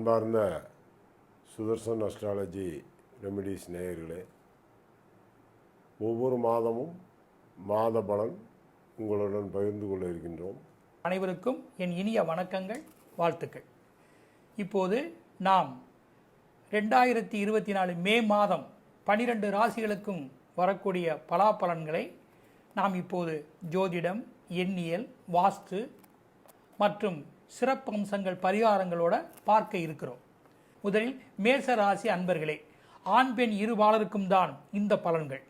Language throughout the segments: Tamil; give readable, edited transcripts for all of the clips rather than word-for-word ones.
அன்பார்ந்த சுதர்சன் அஸ்ட்ராலஜி ரெமிடிஸ் நேயர்களே, ஒவ்வொரு மாதமும் மாத பலன் உங்களுடன் பகிர்ந்து கொள்ள இருக்கின்றோம். அனைவருக்கும் என் இனிய வணக்கங்கள், வாழ்த்துக்கள். இப்போது நாம் 2024 மே மாதம் 12 ராசிகளுக்கும் வரக்கூடிய பலாபலன்களை நாம் இப்போது ஜோதிடம், எண்ணியல், வாஸ்து மற்றும் சிறப்பம்சங்கள் பரிகாரங்களோட பார்க்க இருக்கிறோம். முதலில் மேச ராசி அன்பர்களே, ஆண் பெண் இருபாலருக்கும் தான் இந்த பலன்கள்.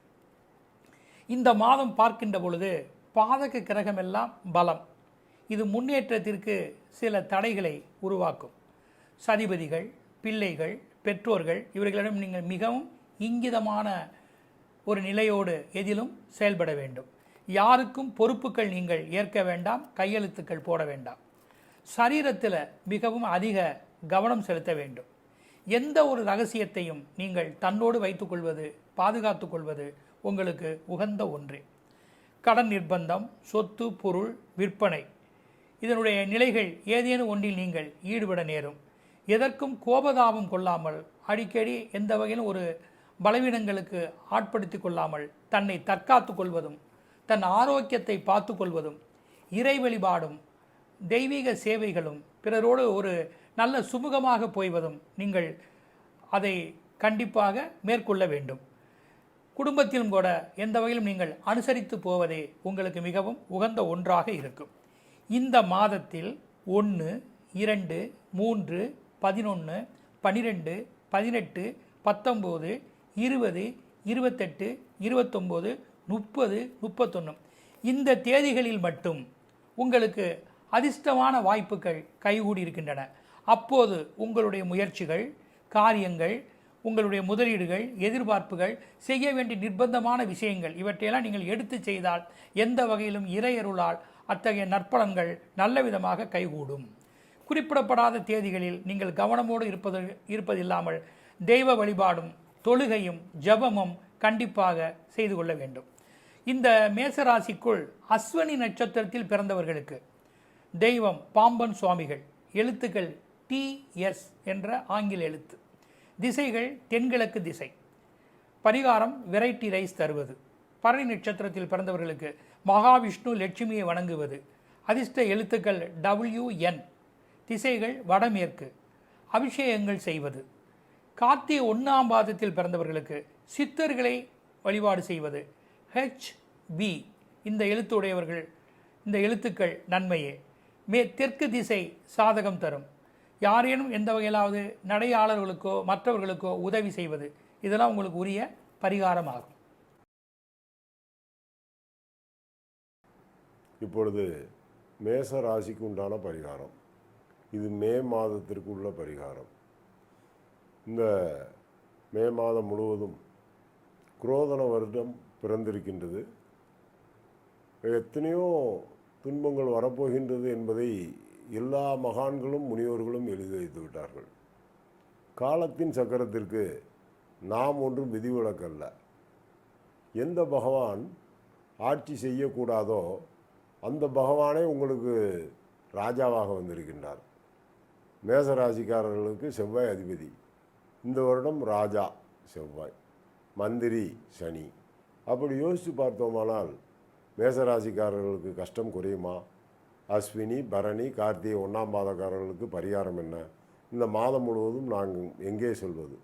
இந்த மாதம் பார்க்கின்ற பொழுது பாதக கிரகமெல்லாம் பலம். இது முன்னேற்றத்திற்கு சில தடைகளை உருவாக்கும். சதிபதிகள், பிள்ளைகள், பெற்றோர்கள் இவர்களிடம் நீங்கள் மிகவும் இங்கிதமான ஒரு நிலையோடு எதிலும் செயல்பட வேண்டும். யாருக்கும் பொறுப்புகள் நீங்கள் ஏற்க வேண்டாம், கையெழுத்துக்கள் போட வேண்டாம். சரீரத்தில் மிகவும் அதிக கவனம் செலுத்த வேண்டும். எந்த ஒரு ரகசியத்தையும் நீங்கள் தன்னோடு வைத்துக்கொள்வது, பாதுகாத்து கொள்வது உங்களுக்கு உகந்த ஒன்று. கடன் நிர்பந்தம், சொத்து பொருள் விற்பனை இதனுடைய நிலைகள் ஏதேனும் ஒன்றில் நீங்கள் ஈடுபட நேரும். எதற்கும் கோபதாபம் கொள்ளாமல், அடிக்கடி எந்த வகையிலும் ஒரு பலவீனங்களுக்கு ஆட்படுத்தி கொள்ளாமல் தன்னை தற்காத்து கொள்வதும், தன் ஆரோக்கியத்தை பார்த்து கொள்வதும், இறை வழிபாடும் தெய்வீக சேவைகளும், பிறரோடு ஒரு நல்ல சுமூகமாக போய்வதும் நீங்கள் அதை கண்டிப்பாக மேற்கொள்ள வேண்டும். குடும்பத்திலும் கூட எந்த வகையிலும் நீங்கள் அனுசரித்து போவதே உங்களுக்கு மிகவும் உகந்த ஒன்றாக இருக்கும். இந்த மாதத்தில் 1, 2, 3, 11, 12, 18, 19, 20, 28, 29, 30, 31 இந்த தேதிகளில் மட்டும் உங்களுக்கு அதிர்ஷ்டமான வாய்ப்புகள் கைகூடி இருக்கின்றன. அப்போது உங்களுடைய முயற்சிகள், காரியங்கள், உங்களுடைய முதலீடுகள், எதிர்பார்ப்புகள், செய்ய வேண்டிய நிர்பந்தமான விஷயங்கள் இவற்றையெல்லாம் நீங்கள் எடுத்து செய்தால் எந்த வகையிலும் இறையருளால் அத்தகைய நற்பலன்கள் நல்ல விதமாக கைகூடும். குறிப்பிடப்படாத தேதிகளில் நீங்கள் கவனமோடு இருப்பதில்லாமல் தெய்வ வழிபாடும் தொழுகையும் ஜபமும் கண்டிப்பாக செய்து கொள்ள வேண்டும். இந்த மேசராசிக்குள் அஸ்வினி நட்சத்திரத்தில் பிறந்தவர்களுக்கு தெய்வம் பாம்பன் சுவாமிகள், எழுத்துக்கள் TS என்ற ஆங்கில எழுத்து, திசைகள் தென்கிழக்கு திசை, பரிகாரம் வெரைட்டி ரைஸ் தருவது. பரணி நட்சத்திரத்தில் பிறந்தவர்களுக்கு மகாவிஷ்ணு லட்சுமியை வணங்குவது. அதிர்ஷ்ட எழுத்துக்கள் WN, திசைகள் வடமேற்கு, அபிஷேகங்கள் செய்வது. கார்த்திகை 1ஆம் பாதத்தில் பிறந்தவர்களுக்கு சித்தர்களை வழிபாடு செய்வது. HB இந்த எழுத்துடையவர்கள், இந்த எழுத்துக்கள் நன்மையே. தெற்கு திசை சாதகம் தரும். யாரேனும் எந்த வகையிலாவது நடையாளர்களுக்கோ மற்றவர்களுக்கோ உதவி செய்வது, இதெல்லாம் உங்களுக்கு உரிய பரிகாரமாகும். இப்பொழுது மேச ராசிக்கு உண்டான பரிகாரம். இது மே மாதத்திற்கு உள்ள பரிகாரம். இந்த மே மாதம் முழுவதும் குரோதன வருடம் பிறந்திருக்கின்றது. எத்தனையோ துன்பங்கள் வரப்போகின்றது என்பதை எல்லா மகான்களும் முனியோர்களும் எழுதி வைத்து விட்டார்கள். காலத்தின் சக்கரத்திற்கு நாம் ஒன்றும் விதிவிலக்கல்ல. எந்த பகவான் ஆட்சி செய்யக்கூடாதோ அந்த பகவானே உங்களுக்கு ராஜாவாக வந்திருக்கின்றார். மேசராசிக்காரர்களுக்கு செவ்வாய் அதிபதி. இந்த வருடம் ராஜா செவ்வாய், மந்திரி சனி. அப்படி யோசித்து பார்த்தோமானால் மேசராசிக்காரர்களுக்கு கஷ்டம் குறையுமா? அஸ்வினி, பரணி, கார்த்திகை 1ஆம் பாதக்காரர்களுக்கு பரிகாரம் என்ன? இந்த மாதம் முழுவதும் நாங்கள் எங்கே செல்வது?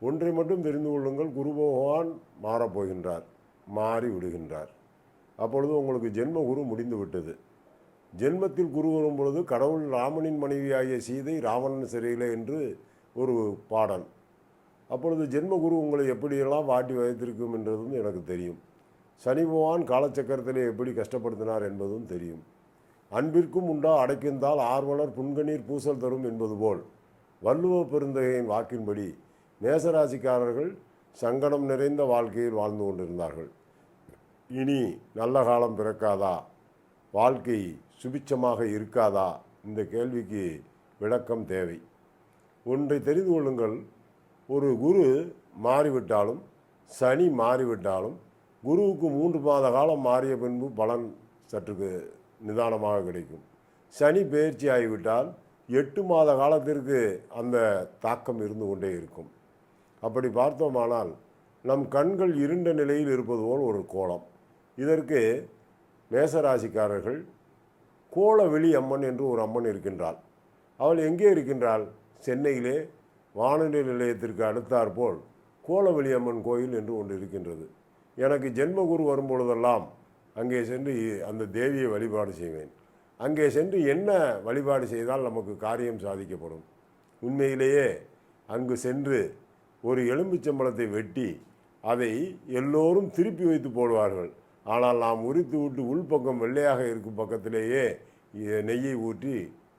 ஒன்றை மட்டும் தெரிந்து கொள்ளுங்கள், குரு பகவான் மாறப்போகின்றார், மாறி விடுகின்றார். அப்பொழுது உங்களுக்கு ஜென்ம குரு முடிந்து விட்டது. ஜென்மத்தில் குரு வரும் பொழுது கடவுள் ராமனின் மனைவியாகிய சீதை ராவணன் சிறையிலே என்று ஒரு பாடல். அப்பொழுது ஜென்ம குரு உங்களை எப்படியெல்லாம் வாட்டி வைத்திருக்கும் என்றதும் எனக்கு தெரியும். சனி பகவான் காலச்சக்கரத்திலே எப்படி கஷ்டப்படுத்தினார் என்பதும் தெரியும். அன்பிற்கும் உண்டா அடைக்கின்றால் ஆர்வலர் புன்கணீர் பூசல் தரும் என்பது போல் வள்ளுவ பெருந்தகையின் வாக்கின்படி மேசராசிக்காரர்கள் சங்கடம் நிறைந்த வாழ்க்கையில் வாழ்ந்து கொண்டிருந்தார்கள். இனி நல்ல காலம் பிறக்காதா? வாழ்க்கை சுபிட்சமாக இருக்காதா? இந்த கேள்விக்கு விளக்கம் தேவை. ஒன்றை தெரிந்து கொள்ளுங்கள், ஒரு குரு மாறிவிட்டாலும் சனி மாறிவிட்டாலும் குருவுக்கு 3 மாத காலம் மாறிய பின்பு பலன் சற்றுக்கு நிதானமாக கிடைக்கும். சனி பெயர்ச்சி ஆகிவிட்டால் 8 மாத காலத்திற்கு அந்த தாக்கம் இருந்து கொண்டே இருக்கும். அப்படி பார்த்தோமானால் நம் கண்கள் இருண்ட நிலையில் இருப்பது போல் ஒரு கோலம். இதற்கு மேசராசிக்காரர்கள் கோலவெளி அம்மன் என்று ஒரு அம்மன் இருக்கின்றாள். அவள் எங்கே இருக்கின்றாள்? சென்னையிலே வானொலி நிலையத்திற்கு அடுத்தாற்போல் கோலவெளி அம்மன் கோயில் என்று ஒன்று இருக்கின்றது. எனக்கு ஜென்மகுரு வரும்பொழுதெல்லாம் அங்கே சென்று அந்த தேவியை வழிபாடு செய்வேன். அங்கே சென்று என்ன வழிபாடு செய்தால் நமக்கு காரியம் சாதிக்கப்படும்? உண்மையிலேயே அங்கு சென்று ஒரு எலும்பிச்சம்பழத்தை வெட்டி அதை எல்லோரும் திருப்பி வைத்து போடுவார்கள். ஆனால் நாம் உரித்து விட்டு உள்பக்கம் வெள்ளையாக இருக்கும் பக்கத்திலேயே நெய்யை ஊற்றி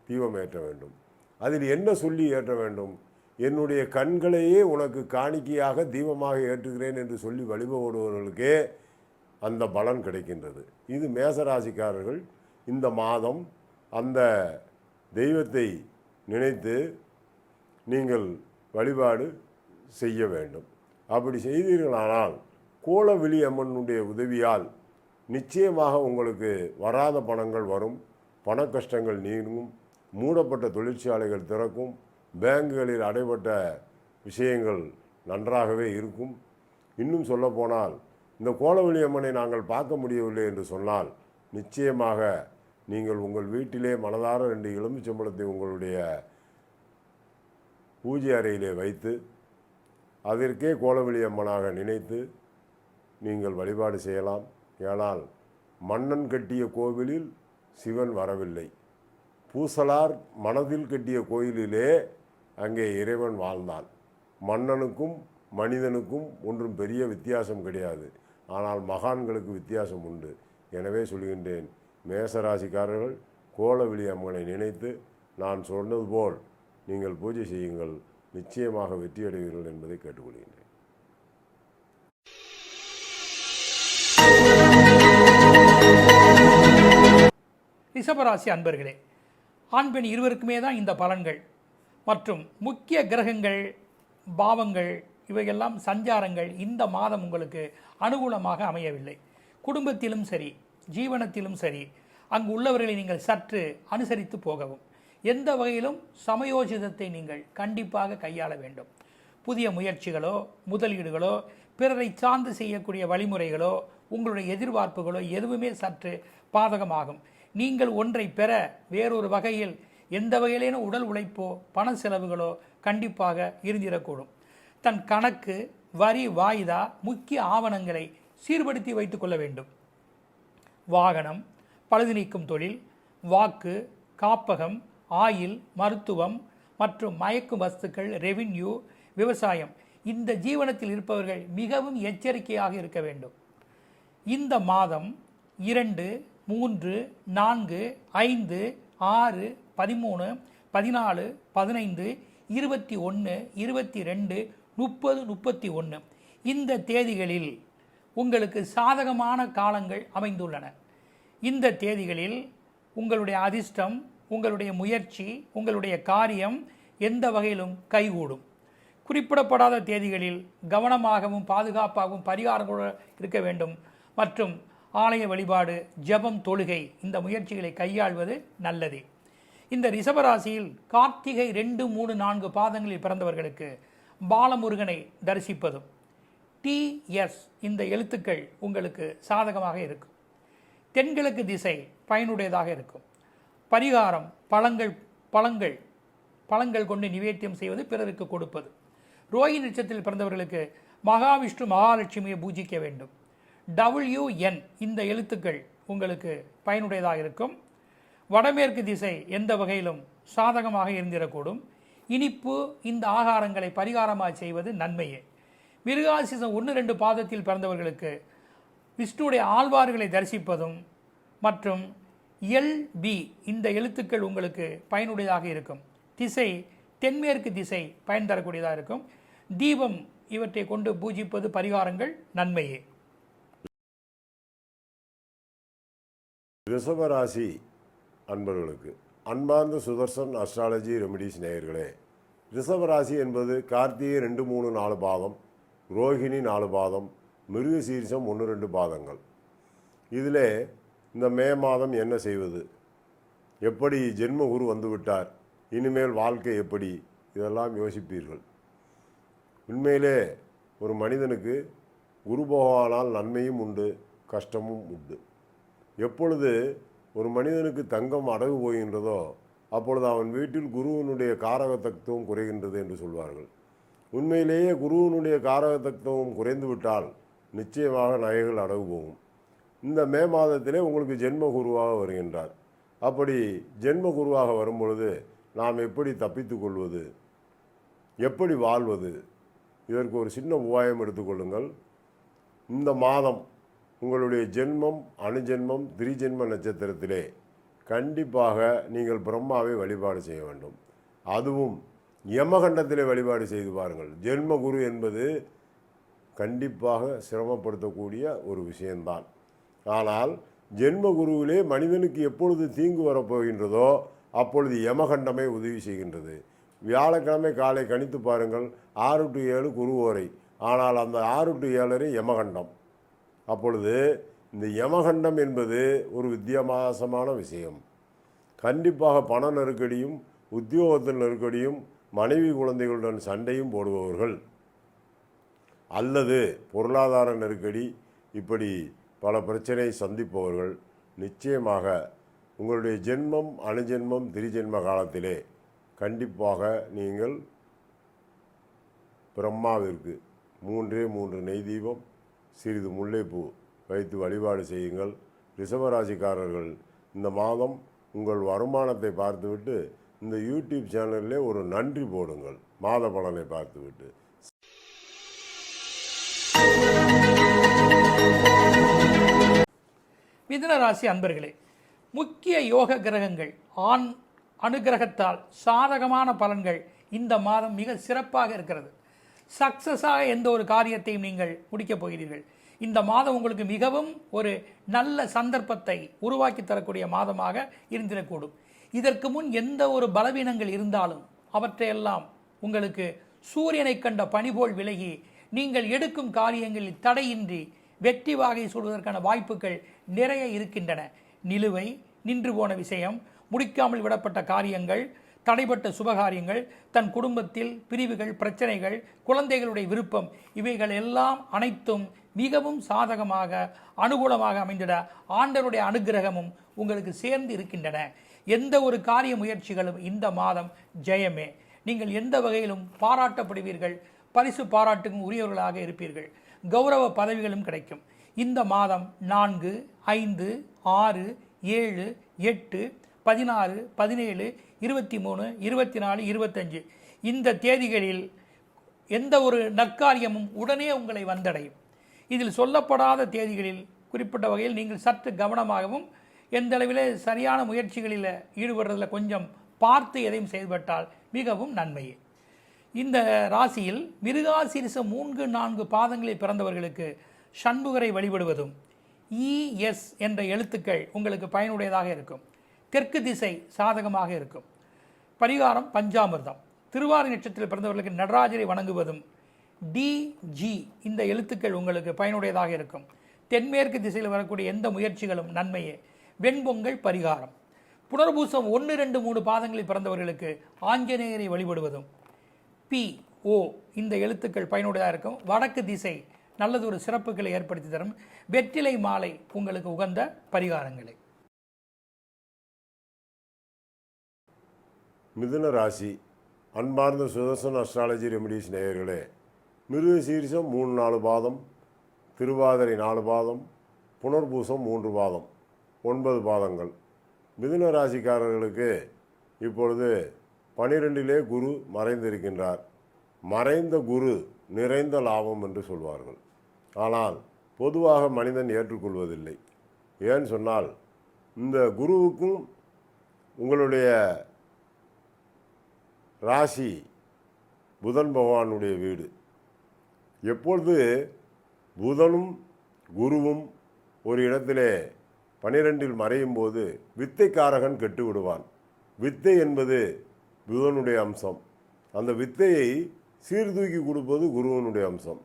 தீபம் ஏற்ற வேண்டும். அதில் என்ன சொல்லி ஏற்ற வேண்டும்? என்னுடைய கண்களையே உனக்கு காணிக்கையாக தீபமாக ஏற்றுகிறேன் என்று சொல்லி வழிபடுபவர்களுக்கே அந்த பலன் கிடைக்கின்றது. இது மேசராசிக்காரர்கள் இந்த மாதம் அந்த தெய்வத்தை நினைத்து நீங்கள் வழிபாடு செய்ய வேண்டும். அப்படி செய்தீர்களானால் கோலவெளி அம்மனுடைய உதவியால் நிச்சயமாக உங்களுக்கு வராத பணங்கள் வரும், பண கஷ்டங்கள் நீங்கும், மூடப்பட்ட தொழிற்சாலைகள் திறக்கும், பேங்குகளில் அடைபட்ட விஷயங்கள் நன்றாகவே இருக்கும். இன்னும் சொல்லப்போனால் இந்த கோலவெளி அம்மனை நாங்கள் பார்க்க முடியவில்லை என்று சொன்னால் நிச்சயமாக நீங்கள் உங்கள் வீட்டிலே மனதார 2 எலுமிச்சம்பழத்தை உங்களுடைய பூஜை அறையிலே வைத்து அதற்கே கோலவெளி அம்மனாக நினைத்து நீங்கள் வழிபாடு செய்யலாம். ஏனால் மன்னன் கட்டிய கோவிலில் சிவன் வரவில்லை, பூசலார் மனதில் கட்டிய கோயிலிலே அங்கே இறைவன் வாழ்ந்தான். மன்னனுக்கும் மனிதனுக்கும் ஒன்றும் பெரிய வித்தியாசம் கிடையாது, ஆனால் மகான்களுக்கு வித்தியாசம் உண்டு. எனவே சொல்கின்றேன், மேசராசிக்காரர்கள் கோலவெளி அம்மனை நினைத்து நான் சொன்னது போல் நீங்கள் பூஜை செய்யுங்கள், நிச்சயமாக வெற்றியடைவீர்கள் என்பதை கேட்டுக்கொள்கின்றேன். ரிஷபராசி அன்பர்களே, ஆண் பெண் இருவருக்குமே தான் இந்த பலன்கள் மற்றும் முக்கிய கிரகங்கள், பாவங்கள், இவையெல்லாம் சஞ்சாரங்கள் இந்த மாதம் உங்களுக்கு அனுகூலமாக அமையவில்லை. குடும்பத்திலும் சரி, ஜீவனத்திலும் சரி, அங்கு உள்ளவர்களை நீங்கள் சற்று அனுசரித்து போகவும், எந்த வகையிலும் சமயோஜிதத்தை நீங்கள் கண்டிப்பாக கையாள வேண்டும். புதிய முயற்சிகளோ முதலீடுகளோ பிறரை சார்ந்து செய்யக்கூடிய வழிமுறைகளோ உங்களுடைய எதிர்பார்ப்புகளோ எதுவுமே சற்று பாதகமாகும். நீங்கள் ஒன்றை பெற வேறொரு வகையில் எந்த வகையிலேனும் உடல் உழைப்போ பண செலவுகளோ கண்டிப்பாக இருந்திடக்கூடும். தன் கணக்கு, வரி, வாய்தா, முக்கிய ஆவணங்களை சீர்படுத்தி வைத்துக் கொள்ள வேண்டும். வாகனம், பழுது நீக்கும் தொழில், வாக்கு, காப்பகம், ஆயில், மருத்துவம் மற்றும் மயக்கும் வஸ்துக்கள், ரெவின்யூ, விவசாயம், இந்த ஜீவனத்தில் இருப்பவர்கள் மிகவும் எச்சரிக்கையாக இருக்க வேண்டும். இந்த மாதம் 2, 3, 4, 5, 6, 13, 14, 15, 21, 22, 30, 31 இந்த தேதிகளில் உங்களுக்கு சாதகமான காலங்கள் அமைந்துள்ளன. இந்த தேதிகளில் உங்களுடைய அதிர்ஷ்டம், உங்களுடைய முயற்சி, உங்களுடைய காரியம் எந்த வகையிலும் கைகூடும். குறிப்பிடப்படாத தேதிகளில் கவனமாகவும் பாதுகாப்பாகவும் பரிகாரங்களுடன் இருக்க வேண்டும். மற்றும் ஆலய வழிபாடு, ஜபம், தொழுகை இந்த முயற்சிகளை கையாள்வது நல்லதே. இந்த ரிஷபராசியில் கார்த்திகை 2, 3, 4 பாதங்களில் பிறந்தவர்களுக்கு பாலமுருகனை தரிசிப்பதும் TS இந்த எழுத்துக்கள் உங்களுக்கு சாதகமாக இருக்கும். தென்கிழக்கு திசை பயனுடையதாக இருக்கும். பரிகாரம் பழங்கள் கொண்டு நிவேத்தியம் செய்வது, பிறருக்கு கொடுப்பது. ரோஹிணி நட்சத்திரத்தில் பிறந்தவர்களுக்கு மகாவிஷ்ணு, மகாலட்சுமியை பூஜிக்க வேண்டும். WN இந்த எழுத்துக்கள் உங்களுக்கு பயனுடையதாக இருக்கும். வடமேற்கு திசை எந்த வகையிலும் சாதகமாக இருந்திடக்கூடும். இனிப்பு இந்த ஆகாரங்களை பரிகாரமாக செய்வது நன்மையே. மிருகாசீசம் 1, 2 பாதத்தில் பிறந்தவர்களுக்கு விஷ்ணுடைய ஆழ்வார்களை தரிசிப்பதும் மற்றும் LB இந்த எழுத்துக்கள் உங்களுக்கு பயனுடையதாக இருக்கும். திசை தென்மேற்கு திசை பயன் தரக்கூடியதாக இருக்கும். தீபம் இவற்றை கொண்டு பூஜிப்பது, பரிகாரங்கள் நன்மையே. ரிஷபராசி அன்பர்களுக்கு அன்பார்ந்த சுதர்சன் அஸ்ட்ராலஜி ரெமிடிஸ் நேயர்களே, ரிஷபராசி என்பது கார்த்திகை 2, 3, 4 பாதம், ரோஹிணி 4 பாதம், மிருகசீரிஷம் 1, 2 பாதங்கள். இதில் இந்த மே மாதம் என்ன செய்வது, எப்படி ஜென்மகுரு வந்துவிட்டார், இனிமேல் வாழ்க்கை எப்படி, இதெல்லாம் யோசிப்பீர்கள். உண்மையிலே ஒரு மனிதனுக்கு குரு பகவானால் நன்மையும் உண்டு, கஷ்டமும் உண்டு. எப்பொழுது ஒரு மனிதனுக்கு தங்கம் அடகு போகின்றதோ அப்பொழுது அவன் வீட்டில் குருவினுடைய காரக தத்துவம் குறைகின்றது என்று சொல்வார்கள். உண்மையிலேயே குருவினுடைய காரக தத்துவம் குறைந்து விட்டால் நிச்சயமாக நகைகள் அடகு போகும். இந்த மே மாதத்திலே உங்களுக்கு ஜென்ம குருவாக வருகின்றார். அப்படி ஜென்ம குருவாக வரும்பொழுது நாம் எப்படி தப்பித்து கொள்வது, எப்படி வாழ்வது, இதற்கு ஒரு சின்ன உபாயம் எடுத்துக்கொள்ளுங்கள். இந்த மாதம் உங்களுடைய ஜென்மம் அணுஜென்மம் திரிஜென்ம நட்சத்திரத்திலே கண்டிப்பாக நீங்கள் பிரம்மாவை வழிபாடு செய்ய வேண்டும். அதுவும் யமகண்டத்திலே வழிபாடு செய்து பாருங்கள். ஜென்ம குரு என்பது கண்டிப்பாக சிரமப்படுத்தக்கூடிய ஒரு விஷயம்தான். ஆனால் ஜென்ம குருவிலே மனிதனுக்கு எப்பொழுது தீங்கு வரப்போகின்றதோ அப்பொழுது யமகண்டமே உதவி செய்கின்றது. வியாழக்கிழமை காலை கணித்து பாருங்கள், 6 to 7 குரு ஓரை, ஆனால் அந்த 6 to 7 யமகண்டம். அப்பொழுது இந்த யமகண்டம் என்பது ஒரு வித்தியாசமான விஷயம். கண்டிப்பாக பண நெருக்கடியும் உத்தியோகத்தில் நெருக்கடியும் மனைவி குழந்தைகளுடன் சண்டையும் போடுபவர்கள் அல்லது பொருளாதார நெருக்கடி, இப்படி பல பிரச்சனை சந்திப்பவர்கள் நிச்சயமாக உங்களுடைய ஜென்மம் அணுஜென்மம் திரிஜென்ம காலத்திலே கண்டிப்பாக நீங்கள் பிரம்மாவிற்கு 3 நெய் தீபம் சிறிது முல்லைப்பூ வைத்து வழிபாடு செய்யுங்கள். ரிஷபராசிக்காரர்கள் இந்த மாதம் உங்கள் வருமானத்தை பார்த்துவிட்டு இந்த யூடியூப் சேனலிலே ஒரு நன்றி போடுங்கள், மாத பலனை பார்த்துவிட்டு. மிதுன ராசி அன்பர்களே, முக்கிய யோக கிரகங்கள் ஆண் அனுகிரகத்தால் சாதகமான பலன்கள் இந்த மாதம் மிக சிறப்பாக இருக்கிறது. சக்சஸாக எந்த ஒரு காரியத்தையும் நீங்கள் முடிக்கப் போகிறீர்கள். இந்த மாதம் உங்களுக்கு மிகவும் ஒரு நல்ல சந்தர்ப்பத்தை உருவாக்கி தரக்கூடிய மாதமாக இருந்திடக்கூடும். இதற்கு முன் எந்த ஒரு பலவீனங்கள் இருந்தாலும் அவற்றையெல்லாம் உங்களுக்கு சூரியனை கண்ட பனிபோல் விலகி நீங்கள் எடுக்கும் காரியங்களில் தடையின்றி வெற்றி வாகை சொல்வதற்கான வாய்ப்புகள் நிறைய இருக்கின்றன. நிலுவை நின்று போன விஷயம், முடிக்காமல் விடப்பட்ட காரியங்கள், தடைப்பட்ட சுபகாரியங்கள், தன் குடும்பத்தில் பிரிவுகள், பிரச்சனைகள், குழந்தைகளுடைய விருப்பம், இவைகள் எல்லாம் அனைத்தும் மிகவும் சாதகமாக அனுகூலமாக அமைந்திட ஆண்டவருடைய அனுகிரகமும் உங்களுக்கு சேர்ந்து இருக்கின்றன. எந்த ஒரு காரிய முயற்சிகளும் இந்த மாதம் ஜெயமே. நீங்கள் எந்த வகையிலும் பாராட்டப்படுவீர்கள், பரிசு பாராட்டுக்கும் உரியவர்களாக இருப்பீர்கள். கௌரவ பதவிகளும் கிடைக்கும். இந்த மாதம் 4, 5, 6, 7, 8, 16, 17, 23, 24, 25 இந்த தேதிகளில் எந்த ஒரு நற்காரியமும் உடனே உங்களை வந்தடையும். இதில் சொல்லப்படாத தேதிகளில் குறிப்பிட்ட வகையில் நீங்கள் சற்று கவனமாகவும் எந்த அளவில் சரியான முயற்சிகளில் ஈடுபடுறதில் கொஞ்சம் பார்த்து எதையும் செயல்பட்டால் மிகவும் நன்மையே. இந்த ராசியில் மிருகாசீரிஷம் 3, 4 பாதங்களில் பிறந்தவர்களுக்கு சண்முகரை வழிபடுவதும் ES என்ற எழுத்துக்கள் உங்களுக்கு பயனுடையதாக இருக்கும். தெற்கு திசை சாதகமாக இருக்கும். பரிகாரம் பஞ்சாமிர்தம். திருவாதிரை நட்சத்திரத்தில் பிறந்தவர்களுக்கு நடராஜரை வணங்குவதும் DG இந்த எழுத்துக்கள் உங்களுக்கு பயனுடையதாக இருக்கும். தென்மேற்கு திசையில் வரக்கூடிய எந்த முயற்சிகளும் நன்மையே. வெண்பொங்கல் பரிகாரம். புனர்பூசம் 1, 2, 3 பாதங்களில் பிறந்தவர்களுக்கு ஆஞ்சநேயரை வழிபடுவதும் PO இந்த எழுத்துக்கள் பயனுடையதாக இருக்கும். வடக்கு திசை நல்லதொரு சிறப்புகளை ஏற்படுத்தி தரும். வெற்றிலை மாலை உங்களுக்கு உகந்த பரிகாரங்களை. மிதுன ராசி அன்பார்ந்த சுதர்சன் அஸ்ட்ராலஜி ரெமிடிஸ் நேயர்களே, மிருகசீரிஷம் 3, 4 பாதம், திருவாதிரை 4 பாதம், புனர்பூசம் 3 பாதம், 9 பாதங்கள். மிதுன ராசிக்காரர்களுக்கு இப்பொழுது 12லே குரு மறைந்திருக்கின்றார். மறைந்த குரு நிறைந்த லாபம் என்று சொல்வார்கள். ஆனால் பொதுவாக மனிதன் ஏற்றுக்கொள்வதில்லை. ஏன்னு சொன்னால் இந்த குருவுக்கும் உங்களுடைய ராசி புதன் பகவானுடைய வீடு. எப்பொழுது புதனும் குருவும் ஒரு இடத்திலே 12இல் மறையும் போது வித்தைக்காரகன் கெட்டு விடுவான். வித்தை என்பது புதனுடைய அம்சம். அந்த வித்தையை சீர்தூக்கி கொடுப்பது குருவனுடைய அம்சம்.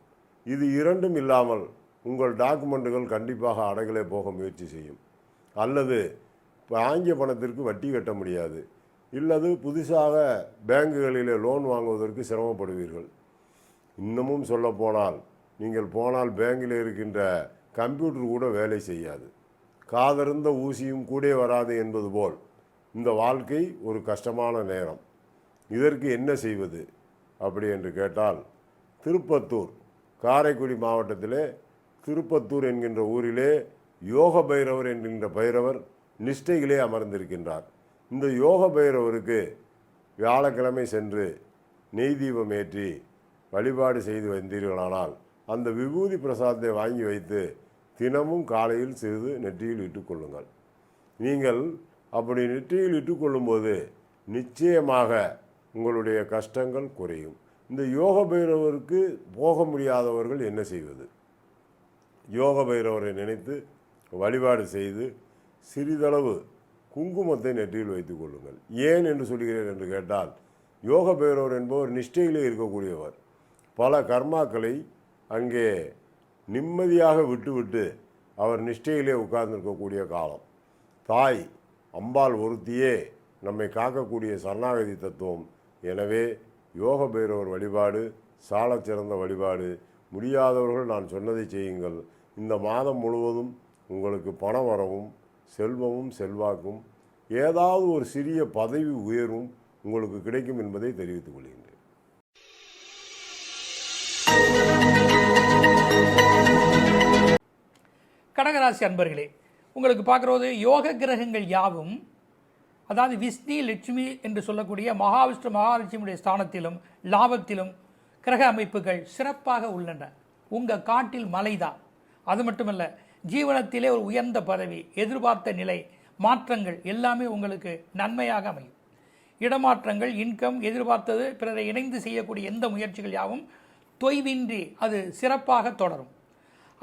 இது இரண்டும் இல்லாமல் உங்கள் டாக்குமெண்ட்டுகள் கண்டிப்பாக அடகிலே போக முயற்சி செய்யும். அல்லது வாங்கிய பணத்திற்கு வட்டி கட்ட முடியாது. இல்லது புதுசாக பேங்குகளிலே லோன் வாங்குவதற்கு சிரமப்படுவீர்கள். இன்னமும் சொல்லப்போனால் நீங்கள் போனால் பேங்கில் இருக்கின்ற கம்ப்யூட்டர் கூட வேலை செய்யாது. காதருந்த ஊசியும் கூட வராது என்பது போல் இந்த வாழ்க்கை ஒரு கஷ்டமான நேரம். இதற்கு என்ன செய்வது அப்படி என்று கேட்டால், திருப்பத்தூர், காரைக்குடி மாவட்டத்திலே திருப்பத்தூர் என்கின்ற ஊரிலே யோக பைரவர் என்கின்ற பைரவர் நிஷ்டையிலே அமர்ந்திருக்கின்றார். இந்த யோக பைரவருக்கு வியாழக்கிழமை சென்று நெய் தீபம் ஏற்றி வழிபாடு செய்து வந்தீர்களானால் அந்த விபூதி பிரசாதத்தை வாங்கி வைத்து தினமும் காலையில் சிறிது நெற்றியில் இட்டுக்கொள்ளுங்கள். நீங்கள் அப்படி நெற்றியில் இட்டுக்கொள்ளும்போது நிச்சயமாக உங்களுடைய கஷ்டங்கள் குறையும். இந்த யோக பைரவருக்கு போக முடியாதவர்கள் என்ன செய்வது? யோக பைரவரை நினைத்து வழிபாடு செய்து சிறிதளவு குங்குமத்தை நெற்றியில் வைத்துக் கொள்ளுங்கள். ஏன் என்று சொல்கிறேன் என்று கேட்டால், யோக பைரவர் என்பவர் நிஷ்டையிலே இருக்கக்கூடியவர். பல கர்மாக்களை அங்கே நிம்மதியாக விட்டுவிட்டு அவர் நிஷ்டையிலே உட்கார்ந்திருக்கக்கூடிய காலம். தாய் அம்பாள் ஒருத்தியே நம்மை காக்கக்கூடிய சரணாகதி தத்துவம். எனவே யோக பைரவர் வழிபாடு சாலச் சிறந்த வழிபாடு. முடியாதவர்கள் நான் சொன்னதை செய்யுங்கள். இந்த மாதம் முழுவதும் உங்களுக்கு பணம் வரவும் செல்வமும் செல்வாக்கும் ஏதாவது ஒரு சிறிய பதவி உயர்வும் உங்களுக்கு கிடைக்கும் என்பதை தெரிவித்துக் கொள்கின்றேன். கடகராசி அன்பர்களே, உங்களுக்கு பார்க்குறது யோக கிரகங்கள் யாவும், அதாவது விஷ்ணு லட்சுமி என்று சொல்லக்கூடிய மகாவிஷ்ணு மகாலட்சுமியுடைய ஸ்தானத்திலும் லாபத்திலும் கிரக அமைப்புகள் சிறப்பாக உள்ளன. உங்கள் காட்டில் மலைதான். அது மட்டுமல்ல, ஜீவனத்திலே ஒரு உயர்ந்த பதவி, எதிர்பார்த்த நிலை, மாற்றங்கள் எல்லாமே உங்களுக்கு நன்மையாக அமையும். இடமாற்றங்கள், இன்கம், எதிர்பார்த்தது, பிறரை இணைந்து செய்யக்கூடிய எந்த முயற்சிகள் யாவும் தொய்வின்றி அது சிறப்பாக தொடரும்.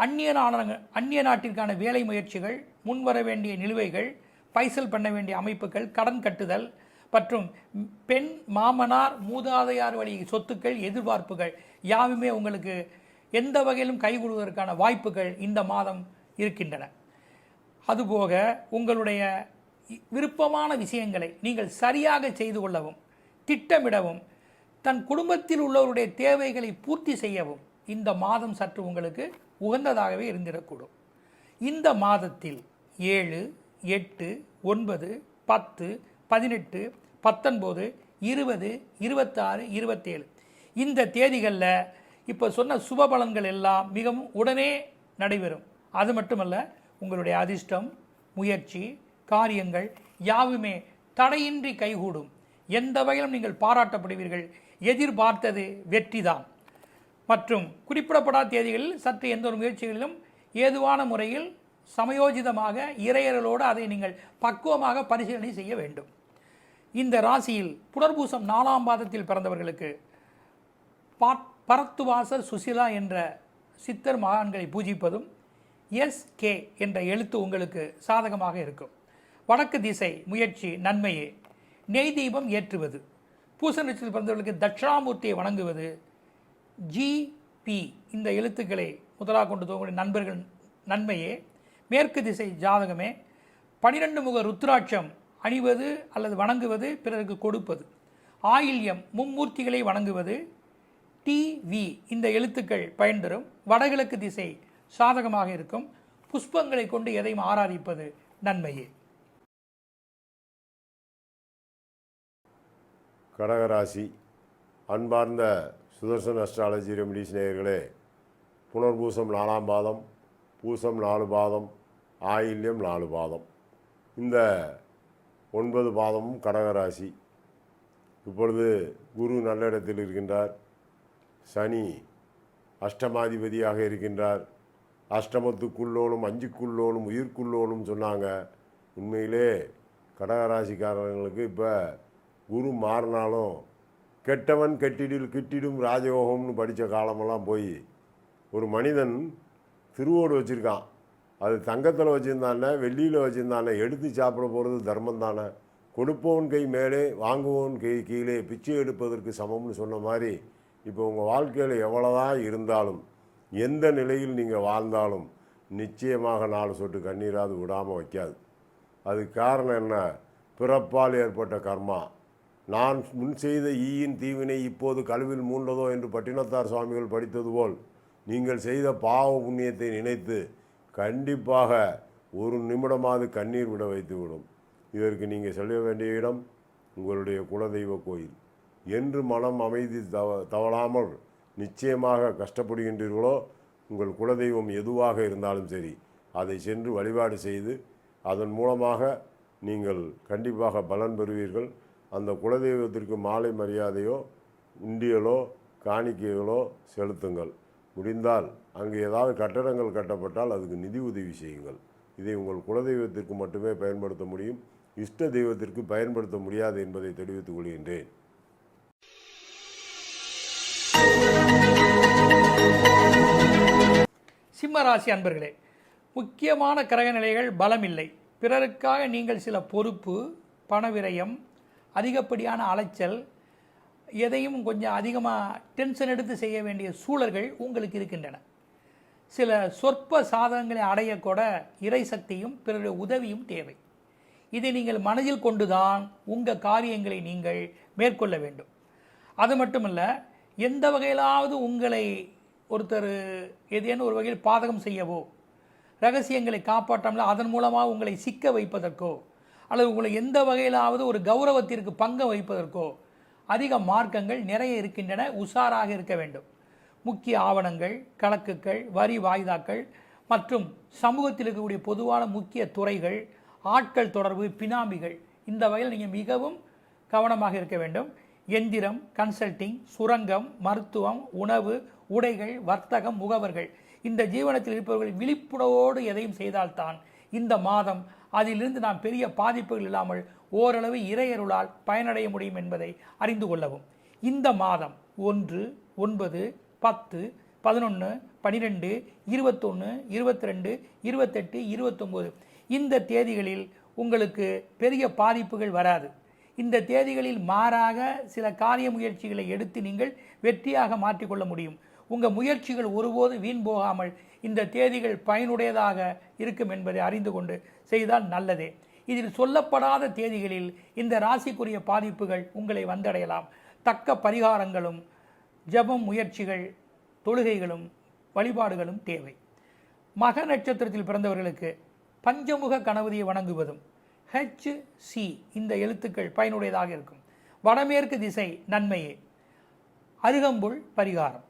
அந்நிய நாட்டிற்கான வேலை முயற்சிகள், முன்வர வேண்டிய நிலுவைகள், பைசல் பண்ண வேண்டிய அமைப்புகள், கடன் கட்டுதல் மற்றும் பெண் மாமனார் மூதாதையார் வழி சொத்துக்கள், எதிர்பார்ப்புகள் யாவுமே உங்களுக்கு எந்த வகையிலும் கைகூடுவதற்கான வாய்ப்புகள் இந்த மாதம் இருக்கின்றன. அதுபோக உங்களுடைய விருப்பமான விஷயங்களை நீங்கள் சரியாக செய்து கொள்ளவும், திட்டமிடவும், தன் குடும்பத்தில் உள்ளவருடைய தேவைகளை பூர்த்தி செய்யவும் இந்த மாதம் சற்று உங்களுக்கு உகந்ததாகவே இருந்திடக்கூடும். இந்த மாதத்தில் 7, 8, 9, 10, 18, 19, 20, 26, 27 இந்த தேதிகளில் இப்போ சொன்ன சுப பலன்கள் எல்லாம் மிகவும் உடனே நடைபெறும். அது மட்டுமல்ல, உங்களுடைய அதிர்ஷ்டம், முயற்சி, காரியங்கள் யாவுமே தடையின்றி கைகூடும். எந்த வகையிலும் நீங்கள் பாராட்டப்படுவீர்கள். எதிர்பார்த்தது வெற்றிதான். மற்றும் குறிப்பிடப்படாத தேதிகளில் சற்று எந்த ஒரு முயற்சிகளிலும் ஏதுவான முறையில் சமயோஜிதமாக இறையர்களோடு அதை நீங்கள் பக்குவமாக பரிசீலனை செய்ய வேண்டும். இந்த ராசியில் புனர்பூசம் 4ஆம் பாதத்தில் பிறந்தவர்களுக்கு பரத்துவாசர் சுசிலா என்ற சித்தர் மகான்களை பூஜிப்பதும் SK என்ற எழுத்து உங்களுக்கு சாதகமாக இருக்கும். வடக்கு திசை முயற்சி நன்மையே. நெய் தீபம் ஏற்றுவது. பூச நட்சத்திரத்தில் பிறந்தவர்களுக்கு தட்சிணாமூர்த்தியை வணங்குவது, GP இந்த எழுத்துக்களை முதலாக கொண்டு தோங்கக்கூடிய நண்பர்கள் நன்மையே. மேற்கு திசை ஜாதகமே. 12 முக ருத்ராட்சம் அணிவது அல்லது வணங்குவது, பிறருக்கு கொடுப்பது. ஆயில்யம் மும்மூர்த்திகளை வணங்குவது, TV இந்த எழுத்துக்கள் பயன் தரும். வடகிழக்கு திசை சாதகமாக இருக்கும். புஷ்பங்களை கொண்டு எதையும் ஆராதிப்பது நன்மையே. கடகராசி அன்பார்ந்த சுதர்சன் அஸ்ட்ராலஜி ரெமிடிஸ் நேயர்களே, புனர்பூசம் 4ஆம் பாதம், பூசம் 4 பாதம், ஆயில்யம் 4 பாதம், இந்த 9 பாதமும் கடகராசி. இப்பொழுது குரு நல்ல இடத்தில் இருக்கின்றார். சனி அஷ்டமாதிபதியாக இருக்கின்றார். அஷ்டமத்துக்குள்ளோனும் 5க்குள்ளோனும் உயிர்க்குள்ளோனும் சொன்னாங்க. உண்மையிலே கடகராசிக்காரர்களுக்கு இப்போ குரு மாறினாலும் கெட்டவன் கிட்டிடும் ராஜயோகம்னு படித்த காலமெல்லாம் போய் ஒரு மனிதன் திருவோடு வச்சுருக்கான். அது தங்கத்தில் வச்சுருந்தானே வெள்ளியில் வச்சுருந்தானே எடுத்து சாப்பிட போகிறது தர்மம் தானே. கொடுப்பவன் கை மேலே வாங்குவோன் கை கீழே பிச்சை எடுப்பதற்கு சமம்னு சொன்ன மாதிரி இப்போ உங்கள் வாழ்க்கையில் எவ்வளோதான் இருந்தாலும், எந்த நிலையில் நீங்கள் வாழ்ந்தாலும் நிச்சயமாக 4 சொட்டு கண்ணீராது விடாமல் வைக்காது. அதுக்கு காரணம் என்ன? பிறப்பால் ஏற்பட்ட கர்மா, நான் முன் செய்த ஈயின் தீவினை இப்போது கழுவில் மூண்டதோ என்று பட்டினத்தார் சுவாமிகள் படித்தது போல் நீங்கள் செய்த பாவ புண்ணியத்தை நினைத்து கண்டிப்பாக ஒரு நிமிடமாவது கண்ணீர் விட வைத்துவிடும். இதற்கு நீங்கள் செல்ல வேண்டிய இடம் உங்களுடைய குலதெய்வ கோயில். என்று மனம் அமைதி தவழாமல் நிச்சயமாக கஷ்டப்படுகின்றீர்களோ, உங்கள் குலதெய்வம் எதுவாக இருந்தாலும் சரி அதை சென்று வழிபாடு செய்து அதன் மூலமாக நீங்கள் கண்டிப்பாக பலன் பெறுவீர்கள். அந்த குலதெய்வத்திற்கு மாலை மரியாதையோ உண்டியலோ காணிக்கைகளோ செலுத்துங்கள். முடிந்தால் அங்கு ஏதாவது கட்டடங்கள் கட்டப்பட்டால் அதுக்கு நிதி உதவி செய்யுங்கள். இதை உங்கள் குலதெய்வத்திற்கு மட்டுமே பயன்படுத்த முடியும், இஷ்ட தெய்வத்திற்கு பயன்படுத்த முடியாது என்பதை தெரிவித்துக் கொள்கின்றேன். சிம்மராசி அன்பர்களே, முக்கியமான கிரக நிலைகள் பலம் இல்லை. பிறருக்காக நீங்கள் சில பொறுப்பு, பணவிரயம், அதிகப்படியான அலைச்சல், எதையும் கொஞ்சம் அதிகமாக டென்ஷன் எடுத்து செய்ய வேண்டிய சூழல்கள் உங்களுக்கு இருக்கின்றன. சில சொற்ப சாதகங்களை அடையக்கூட இறை சக்தியும் பிறருடைய உதவியும் தேவை. இதை நீங்கள் மனதில் கொண்டுதான் உங்கள் காரியங்களை நீங்கள் மேற்கொள்ள வேண்டும். அது மட்டுமல்ல, எந்த வகையிலாவது உங்களை ஒருத்தர் ஏதேனும் ஒரு வகையில் பாதகம் செய்யவோ, ரகசியங்களை காப்பாற்றாமல் அதன் மூலமாக உங்களை சிக்க வைப்பதற்கோ, அல்லது உங்களை எந்த வகையிலாவது ஒரு கௌரவத்திற்கு பங்கு வைப்பதற்கோ அதிக மார்க்கங்கள் நிறைய இருக்கின்றன. உஷாராக இருக்க வேண்டும். முக்கிய ஆவணங்கள், கணக்குகள், வரி வாய்தாக்கள் மற்றும் சமூகத்தில் இருக்கக்கூடிய பொதுவான முக்கிய துறைகள், ஆட்கள் தொடர்பு, பினாமிகள், இந்த வகையில் நீங்கள் மிகவும் கவனமாக இருக்க வேண்டும். எந்திரம், கன்சல்டிங், சுரங்கம், மருத்துவம், உணவு, உடைகள், வர்த்தகம், முகவர்கள், இந்த ஜீவனத்தில் இருப்பவர்கள் விழிப்புணர்வோடு எதையும் செய்தால்தான் இந்த மாதம் அதிலிருந்து நாம் பெரிய பாதிப்புகள் இல்லாமல் ஓரளவு இறையருளால் பயனடைய முடியும் என்பதை அறிந்து கொள்ளவும். இந்த மாதம் 1, 9, 10, 11, 12, 21, 22, 28, 29 இந்த தேதிகளில் உங்களுக்கு பெரிய பாதிப்புகள் வராது. இந்த தேதிகளில் மாறாக சில காரிய முயற்சிகளை எடுத்து நீங்கள் வெற்றியாக மாற்றிக்கொள்ள முடியும். உங்கள் முயற்சிகள் ஒருபோது வீண் போகாமல் இந்த தேதிகள் பயனுடையதாக இருக்கும் என்பதை அறிந்து கொண்டு செய்தால் நல்லதே. இதில் சொல்லப்படாத தேதிகளில் இந்த ராசிக்குரிய பாதிப்புகள் உங்களை வந்தடையலாம். தக்க பரிகாரங்களும் ஜபம் முயற்சிகள், தொழுகைகளும் வழிபாடுகளும் தேவை. மக நட்சத்திரத்தில் பிறந்தவர்களுக்கு பஞ்சமுக கணபதியை வணங்குவதும் HC இந்த எழுத்துக்கள் பயனுடையதாக இருக்கும். வடமேற்கு திசை நன்மையே. அருகம்புல் பரிகாரம்.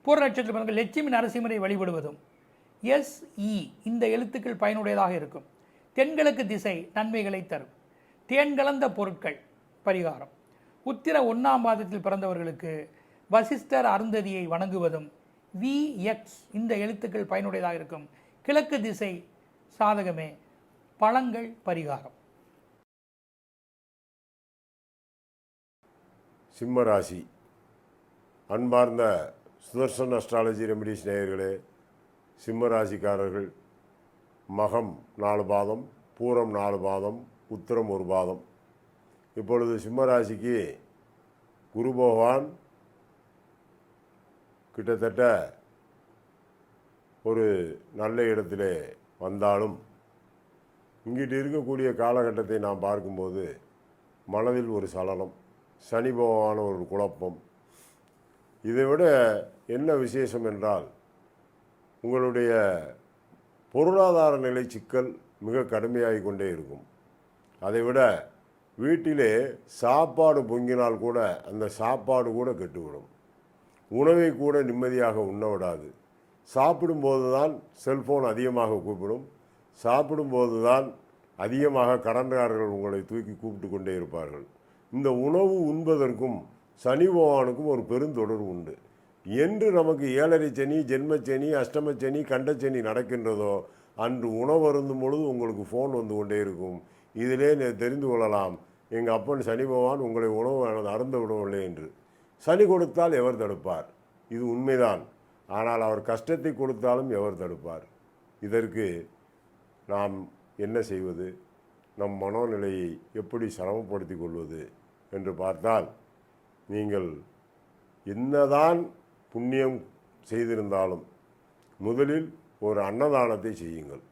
பூர நட்சத்திர பிறந்தவர்கள் லட்சுமி நரசிம்மரை வழிபடுவதும் SE இந்த எழுத்துக்கள் பயனுடையதாக இருக்கும். தென்கிழக்கு திசை நன்மைகளை தரும். தேன் கலந்த பொருட்கள் பரிகாரம். உத்திர 1ஆம் பாதத்தில் பிறந்தவர்களுக்கு வசிஷ்டர் அருந்ததியை வணங்குவதும் VX இந்த எழுத்துக்கள் பயனுடையதாக இருக்கும். கிழக்கு திசை சாதகமே. பழங்கள் பரிகாரம். சிம்மராசி அன்பார்ந்த சுதர்சன் அஸ்ட்ராலஜி ரெமிடிஸ் நேயர்களே, சிம்மராசிக்காரர்கள் மகம் 4 பாதம், பூரம் 4 பாதம், உத்திரம் 1 பாதம். இப்பொழுது சிம்மராசிக்கு குரு பகவான் கிட்டத்தட்ட ஒரு நல்ல இடத்திலே வந்தாலும் இங்கிட்டு இருக்கக்கூடிய காலகட்டத்தை நாம் பார்க்கும்போது மனதில் ஒரு சலனம், சனி பகவான ஒரு குழப்பம். இதைவிட என்ன விசேஷம் என்றால் உங்களுடைய பொருளாதார நிலை சிக்கல் மிக கடுமையாகி கொண்டே இருக்கும். அதைவிட வீட்டிலே சாப்பாடு பொங்கினால் கூட அந்த சாப்பாடு கூட கெட்டுவிடும். உணவை கூட நிம்மதியாக உண்ண விடாது. சாப்பிடும்போது தான் செல்ஃபோன் அதிகமாக கூப்பிடும். சாப்பிடும்போது தான் அதிகமாக கடன்காரர்கள் உங்களை தூக்கி கூப்பிட்டு கொண்டே இருப்பார்கள். இந்த உணவு உண்பதற்கும் சனி பகவானுக்கும் ஒரு பெருந்தொடர்பு உண்டு. என்று நமக்கு 7.5 சனி, ஜென்மச்சனி, அஷ்டமச்சனி, கண்டச்சனி நடக்கின்றதோ அன்று உணவு அருந்தும் பொழுது உங்களுக்கு ஃபோன் வந்து கொண்டே இருக்கும். இதிலே தெரிந்து கொள்ளலாம் எங்கள் அப்பன் சனி பகவான் உங்களை உணவு அருந்த விடவில்லை என்று. சனி கொடுத்தால் எவர் தடுப்பார்? இது உண்மைதான். ஆனால் அவர் கஷ்டத்தை கொடுத்தாலும் எவர் தடுப்பார்? இதற்கு நாம் என்ன செய்வது? நம் மனோநிலையை எப்படி சிரமப்படுத்தி கொள்வது என்று பார்த்தால், நீங்கள் என்னதான் புண்ணியம் செய்திருந்தாலும் முதலில் ஒரு அன்னதானத்தை செய்யுங்கள்.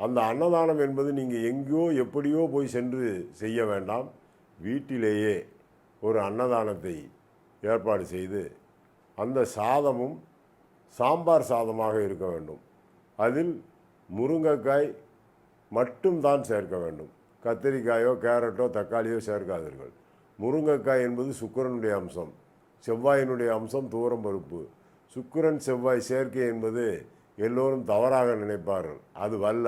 அந்த அன்னதானம் என்பது நீங்கள் எங்கேயோ எப்படியோ போய் சென்று செய்ய வேண்டாம். வீட்டிலேயே ஒரு அன்னதானத்தை ஏற்பாடு செய்து அந்த சாதமும் சாம்பார் சாதமாக இருக்க வேண்டும். அதில் முருங்கைக்காய் மட்டும்தான் சேர்க்க வேண்டும். கத்திரிக்காயோ கேரட்டோ தக்காளியோ சேர்க்காதீர்கள். முருங்கைக்காய் என்பது சுக்கிரனுடைய அம்சம், செவ்வாயினுடைய அம்சம் தூரம் பருப்பு. சுக்கிரன் செவ்வாய் சேர்க்கை என்பது எல்லோரும் தவறாக நினைப்பார்கள். அது வல்ல.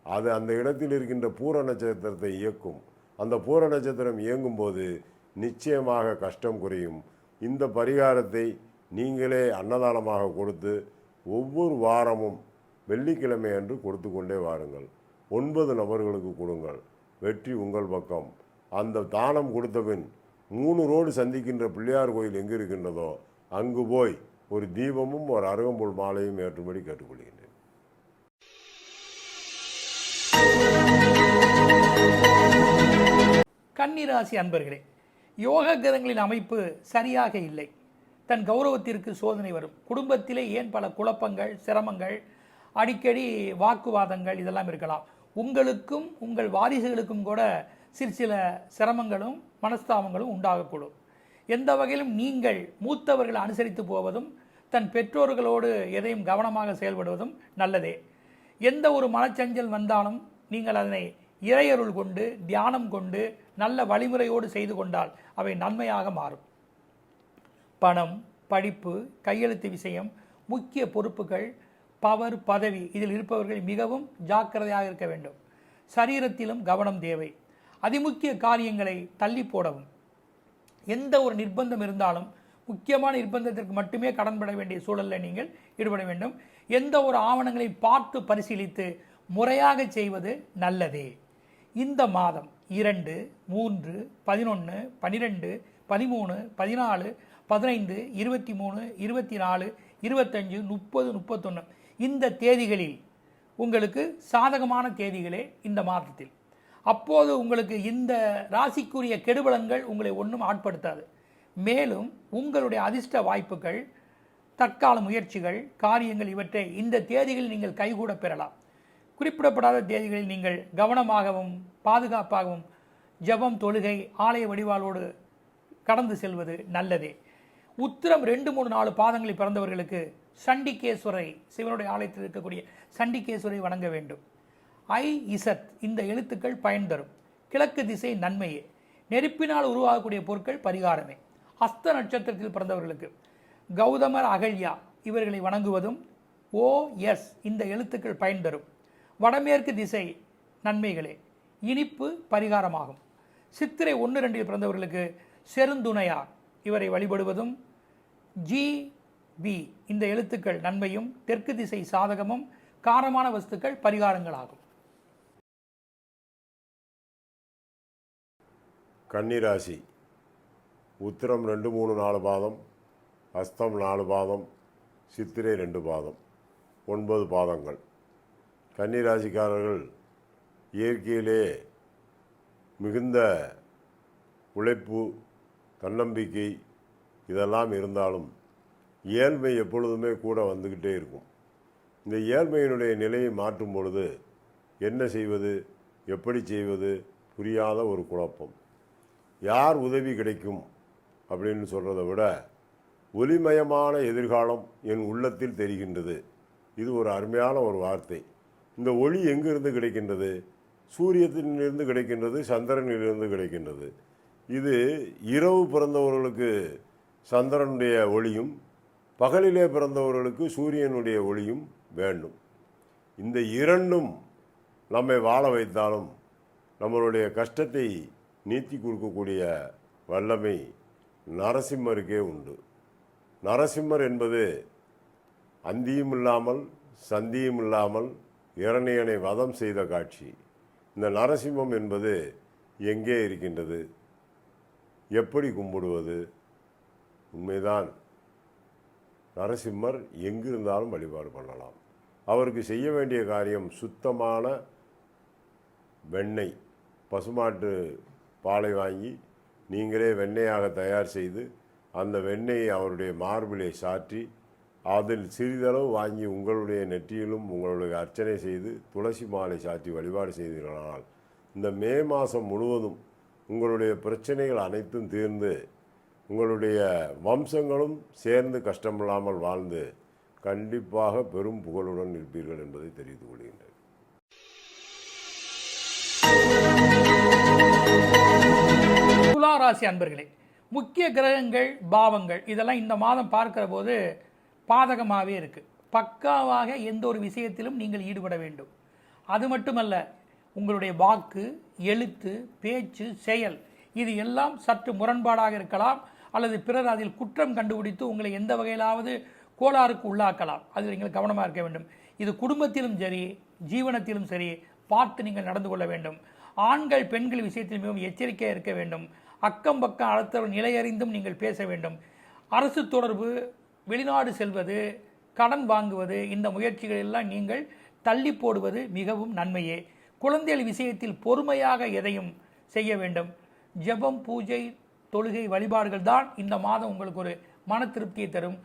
அது அந்த இடத்தில் இருக்கின்ற பூர நட்சத்திரத்தை இயக்கும். அந்த பூர நட்சத்திரம் இயங்கும்போது நிச்சயமாக கஷ்டம் குறையும். இந்த பரிகாரத்தை நீங்களே அன்னதானமாக கொடுத்து ஒவ்வொரு வாரமும் வெள்ளிக்கிழமை அன்று கொடுத்து கொண்டே வாருங்கள். 9 நபர்களுக்கு கொடுங்கள். வெற்றி உங்கள் பக்கம். அந்த தானம் கொடுத்த பின் 3 ரோடு சந்திக்கின்ற பிள்ளையார் கோயில் எங்கு இருக்கின்றதோ அங்கு போய் ஒரு தீபமும் ஒரு அருகம்புல் மாலையும் ஏற்றும்படி கேட்டுக்கொள்கின்றேன். கன்னிராசி அன்பர்களே, யோக கிரகங்களின் அமைப்பு சரியாக இல்லை. தன் கௌரவத்திற்கு சோதனை வரும். குடும்பத்திலே ஏன் பல குழப்பங்கள், சிரமங்கள், அடிக்கடி வாக்குவாதங்கள் இதெல்லாம் இருக்கலாம். உங்களுக்கும் உங்கள் வாரிசுகளுக்கும் கூட சில சிரமங்களும் மனஸ்தாபங்களும் உண்டாகக்கூடும். எந்த வகையிலும் நீங்கள் மூத்தவர்களை அனுசரித்து போவதும் தன் பெற்றோர்களோடு எதையும் கவனமாக செயல்படுவதும் நல்லதே. எந்த ஒரு மனச்சஞ்சல் வந்தாலும் நீங்கள் அதனை இறையருள் கொண்டு தியானம் கொண்டு நல்ல வழிமுறையோடு செய்து கொண்டால் அவை நன்மையாக மாறும். பணம், படிப்பு, கையெழுத்து விஷயம், முக்கிய பொறுப்புகள், பவர், பதவி இதில் இருப்பவர்கள் மிகவும் ஜாக்கிரதையாக இருக்க வேண்டும். சரீரத்திலும் கவனம் தேவை. அதிமுக்கிய காரியங்களை தள்ளி போடவும். எந்த ஒரு நிர்பந்தம் இருந்தாலும் முக்கியமான நிர்பந்தத்திற்கு மட்டுமே கடன்பட வேண்டிய சூழலில் நீங்கள் ஈடுபட வேண்டும். எந்த ஒரு ஆவணங்களை பார்த்து பரிசீலித்து முறையாக செய்வது நல்லதே. இந்த மாதம் 2, 3, 11, 12, 13, 14, 15, 23, 24, 25, 30, 31 இந்த தேதிகளில் உங்களுக்கு சாதகமான தேதிகளே இந்த மாதத்தில். அப்போது உங்களுக்கு இந்த ராசிக்குரிய கெடுபலன்கள் உங்களை ஒன்றும் ஆட்படுத்தாது. மேலும் உங்களுடைய அதிர்ஷ்ட வாய்ப்புகள், தற்கால முயற்சிகள், காரியங்கள் இவற்றை இந்த தேதிகளில் நீங்கள் கைகூட பெறலாம். குறிப்பிடப்படாத தேதிகளில் நீங்கள் கவனமாகவும் பாதுகாப்பாகவும் ஜபம், தொழுகை, ஆலய வழிபாடோடு கடந்து செல்வது நல்லதே. உத்திரம் 2, 3, 4 பாதங்களில் பிறந்தவர்களுக்கு சண்டிகேஸ்வரை, சிவனுடைய ஆலயத்தில் இருக்கக்கூடிய சண்டிகேஸ்வரை வணங்க வேண்டும். இசட் இந்த எழுத்துக்கள் பயன் தரும். கிழக்கு திசை நன்மையே. நெருப்பினால் உருவாகக்கூடிய பொருட்கள் பரிகாரமே. ஹஸ்த நட்சத்திரத்தில் பிறந்தவர்களுக்கு கௌதமர், அகல்யா இவர்களை வணங்குவதும் OS இந்த எழுத்துக்கள் பயன் தரும். வடமேற்கு திசை நன்மைகளே. இனிப்பு பரிகாரமாகும். சித்திரை 1, 2 பிறந்தவர்களுக்கு செருந்துணையார் இவரை வழிபடுவதும் GB இந்த எழுத்துக்கள் நன்மையும், தெற்கு திசை சாதகமும், காரமான வஸ்துக்கள் பரிகாரங்களாகும். கன்னிராசி உத்திரம் 2, 3, 4 பாதம், ஹஸ்தம் 4 பாதம், சித்திரை 2 பாதம், 9 பாதங்கள். கன்னிராசிக்காரர்கள் இயற்கையிலே மிகுந்த உழைப்பு, தன்னம்பிக்கை இதெல்லாம் இருந்தாலும் இயல்மை எப்பொழுதுமே கூட வந்துக்கிட்டே இருக்கும். இந்த இயல்மையினுடைய நிலையை மாற்றும் பொழுது என்ன செய்வது, எப்படி செய்வது புரியாத ஒரு குழப்பம். யார் உதவி கிடைக்கும் அப்படின்னு சொல்கிறத விட ஒளிமயமான எதிர்காலம் என் உள்ளத்தில் தெரிகின்றது. இது ஒரு அருமையான ஒரு வார்த்தை. இந்த ஒளி எங்கிருந்து கிடைக்கின்றது? சூரியத்திலிருந்து கிடைக்கின்றது, சந்திரனிலிருந்து கிடைக்கின்றது. இது இரவு பிறந்தவர்களுக்கு சந்திரனுடைய ஒளியும், பகலிலே பிறந்தவர்களுக்கு சூரியனுடைய ஒளியும் வேண்டும். இந்த இரண்டும் நம்மை வாழ வைத்தாலும் நம்மளுடைய கஷ்டத்தை நீத்தி கொடுக்கக்கூடிய வல்லமை நரசிம்மருக்கே உண்டு. நரசிம்மர் என்பது அந்தியும் இல்லாமல் சந்தியும் இல்லாமல் இரணியனை வதம் செய்த காட்சி. இந்த நரசிம்மம் என்பது எங்கே இருக்கின்றது, எப்படி கும்பிடுவது? உண்மைதான், நரசிம்மர் எங்கிருந்தாலும் வழிபாடு பண்ணலாம். அவருக்கு செய்ய வேண்டிய காரியம் சுத்தமான வெண்ணெய், பசுமாட்டு பாலை வாங்கி நீங்களே வெண்ணெயாக தயார் செய்து அந்த வெண்ணெயை அவருடைய மார்பிலே சாற்றி அதில் சிறிதளவு வாங்கி உங்களுடைய நெற்றியிலும் உங்களுடைய அர்ச்சனை செய்து துளசி மாலை சாற்றி வழிபாடு செய்தீர்களானால் இந்த மே மாதம் முழுவதும் உங்களுடைய பிரச்சனைகள் அனைத்தும் தீர்ந்து உங்களுடைய வம்சங்களும் சேர்ந்து கஷ்டமில்லாமல் வாழ்ந்து கண்டிப்பாக பெரும் புகழுடன் இருப்பீர்கள் என்பதை தெரிவித்துக் கொள்கின்றேன். துலா ராசி அன்பர்களே, முக்கிய கிரகங்கள் பாவங்கள் இதெல்லாம் இந்த மாதம் பார்க்கிற போது பாதகமாகவே இருக்கு. பக்காவாக எந்த ஒரு விஷயத்திலும் நீங்கள் ஈடுபட வேண்டும். அது மட்டுமல்ல, உங்களுடைய வாக்கு, எழுத்து, பேச்சு, செயல் இது எல்லாம் சற்று முரண்பாடாக இருக்கலாம், அல்லது பிறர் அதில் குற்றம் கண்டுபிடித்து உங்களை எந்த வகையிலாவது கோளாறுக்கு உள்ளாக்கலாம். அதில் நீங்கள் கவனமாக இருக்க வேண்டும். இது குடும்பத்திலும் சரி, ஜீவனத்திலும் சரி பார்த்து நீங்கள் நடந்து கொள்ள வேண்டும். ஆண்கள் பெண்கள் விஷயத்தில் மிகவும் எச்சரிக்கையாக இருக்க வேண்டும். அக்கம் பக்கம் அடுத்தவர் நிலையறிந்தும் நீங்கள் பேச வேண்டும். அரசு தொடர்பு, வெளிநாடு செல்வது, கடன் வாங்குவது, இந்த முயற்சிகள் எல்லாம் நீங்கள் தள்ளி போடுவது மிகவும் நன்மையே. குழந்தைகள் விஷயத்தில் பொறுமையாக எதையும் செய்ய வேண்டும். ஜெபம், பூஜை, தொழுகை, வழிபாடுகள் தான் இந்த மாதம் உங்களுக்கு ஒரு மன திருப்தியை தரும்.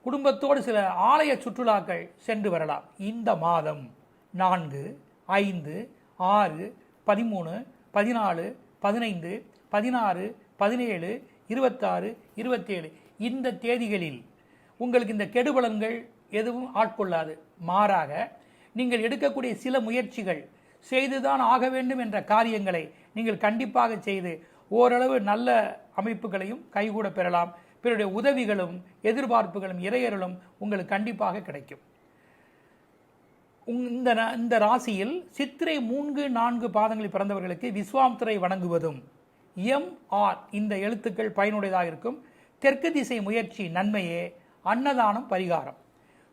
குடும்பத்தோடு சில ஆலய சுற்றுலாக்கள் சென்று வரலாம். இந்த மாதம் 4, 5, 6, 13, 14, 15, 16, 17, 26, 27 இந்த தேதிகளில் உங்களுக்கு இந்த கெடுபலன்கள் எதுவும் ஆட்கொள்ளாது. மாறாக நீங்கள் எடுக்கக்கூடிய சில முயற்சிகள், செய்துதான் ஆக வேண்டும் என்ற காரியங்களை நீங்கள் கண்டிப்பாக செய்து ஓரளவு நல்ல அமைப்புகளையும் கைகூட பெறலாம். பிறருடைய உதவிகளும் எதிர்பார்ப்புகளும் இறையர்களும் உங்களுக்கு கண்டிப்பாக கிடைக்கும். இந்த ராசியில் சித்திரை 3, 4 பாதங்களில் பிறந்தவர்களுக்கு விஸ்வாமித்திரை வணங்குவதும் MR இந்த எழுத்துக்கள் பயனுடையதாக இருக்கும். தெற்கு திசை முயற்சி நன்மையே, அன்னதானம் பரிகாரம்.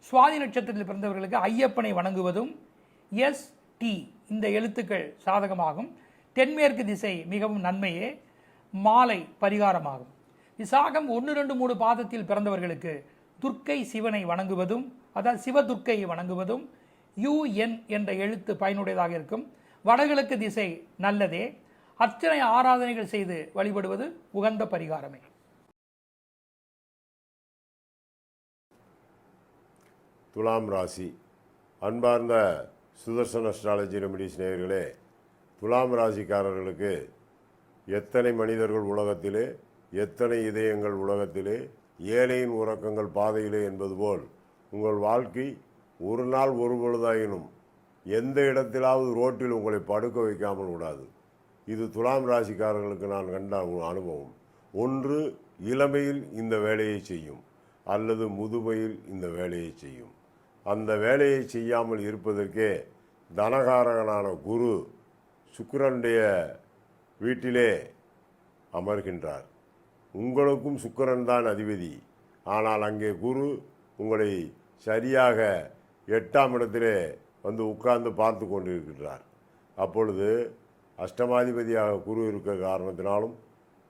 சுவாதி நட்சத்திரத்தில் பிறந்தவர்களுக்கு ஐயப்பனை வணங்குவதும் ST இந்த எழுத்துக்கள் சாதகமாகும். தென்மேற்கு திசை மிகவும் நன்மையே, மாலை பரிகாரமாகும். விசாகம் 1, 2, 3 பாதத்தில் பிறந்தவர்களுக்கு துர்க்கை சிவனை வணங்குவதும், அதாவது சிவதுர்க்கையை வணங்குவதும் UN என்ற எழுத்து பயனுடையதாக இருக்கும். வடகிழக்கு திசை நல்லதே, அர்ச்சனை ஆராதனைகள் செய்து வழிபடுவது உகந்த பரிகாரமே. துலாம் ராசி அன்பார்ந்த சுதர்சன் அஸ்ட்ராலஜி ரெமிடிஸ் நேயர்களே, துலாம் ராசிக்காரர்களுக்கு எத்தனை மனிதர்கள் உலகத்திலே, எத்தனை இதயங்கள் உலகத்திலே, ஏழையின் உறக்கங்கள் பாதையிலே என்பது போல் உங்கள் வாழ்க்கை ஒரு நாள் ஒரு பொழுதாயினும் எந்த இடத்திலாவது ரோட்டில் உங்களை படுக்க வைக்காமல் விடாது. இது துலாம் ராசிக்காரர்களுக்கு நான் கண்ட அனுபவம். ஒன்று இளமையில் இந்த வேலையை செய்யும், அல்லது முதுமையில் இந்த வேலையை செய்யும். அந்த வேலையை செய்யாமல் இருப்பதற்கே தனகாரகனான குரு சுக்கிரனுடைய வீட்டிலே அமர்கின்றார். உங்களுக்கும் சுக்கிரன் தான் அதிபதி. ஆனால் அங்கே குரு உங்களை சரியாக 8ஆம் இடத்திலே வந்து உட்கார்ந்து பார்த்து கொண்டிருக்கிறார். அப்பொழுது அஷ்டமாதிபதியாக குரு இருக்க காரணத்தினாலும்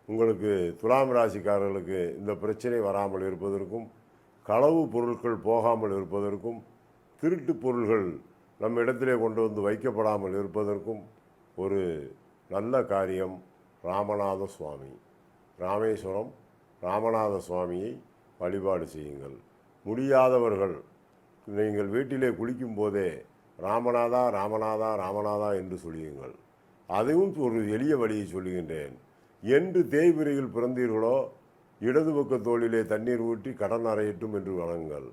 உங்களுக்கு துலாம் ராசிக்காரர்களுக்கு இந்த பிரச்சனை வராமல் இருப்பதற்கும், களவு பொருட்கள் போகாமல் இருப்பதற்கும், திருட்டு பொருள்கள் நம்ம இடத்திலே கொண்டு வந்து வைக்கப்படாமல் இருப்பதற்கும் ஒரு நல்ல காரியம் ராமநாத சுவாமி. ராமேஸ்வரம் ராமநாத சுவாமியை வழிபாடு செய்யுங்கள். முடியாதவர்கள் நீங்கள் வீட்டிலே குளிக்கும் போதே ராமநாதா ராமநாதா ராமநாதா என்று சொல்லுங்கள். அதுவும் ஒரு எளிய வழியை சொல்லுகின்றேன். என்று தேய்பிரையில் பிறந்தீர்களோ இடது பக்க தோளிலே தண்ணீர் ஊற்றி கடன் அறையட்டும் என்று வணங்குங்கள்.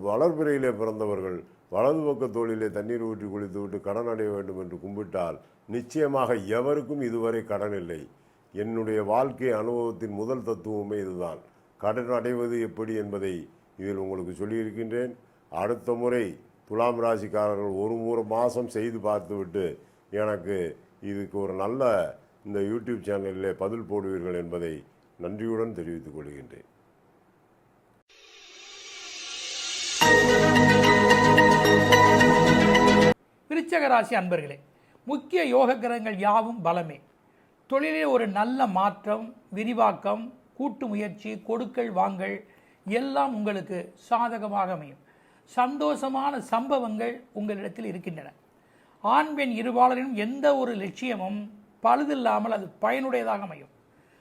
வளர்பிறையிலே பிறந்தவர்கள் வலது பக்க தோளிலே தண்ணீர் ஊற்றி குளித்துவிட்டு கடன் அடைய வேண்டும் என்று கும்பிட்டால் நிச்சயமாக எவருக்கும் இதுவரை கடன் இல்லை. என்னுடைய வாழ்க்கை அனுபவத்தின் முதல் தத்துவமே இதுதான். கடன் அடைவது எப்படி என்பதை இதில் உங்களுக்கு சொல்லியிருக்கின்றேன். அடுத்த முறை துலாம் ராசிக்காரர்கள் ஒரு மாதம் செய்து பார்த்துவிட்டு எனக்கு இதுக்கு ஒரு நல்ல இந்த யூடியூப் சேனலிலே பதில் போடுவீர்கள் என்பதை நன்றியுடன் தெரிவித்துக் கொள்கின்றேன். விருச்சிக ராசி அன்பர்களே, முக்கிய யோக கிரகங்கள் யாவும் பலமே. தொழிலில் ஒரு நல்ல மாற்றம், விரிவாக்கம், கூட்டு முயற்சி, கொடுக்கல் வாங்கல் எல்லாம் உங்களுக்கு சாதகமாக அமையும். சந்தோஷமான சம்பவங்கள் உங்களிடத்தில் இருக்கின்றன. ஆண் பெண் இருபாலரின் எந்த ஒரு லட்சியமும் பழுதில்லாமல் அது பயனுடையதாக அமையும்.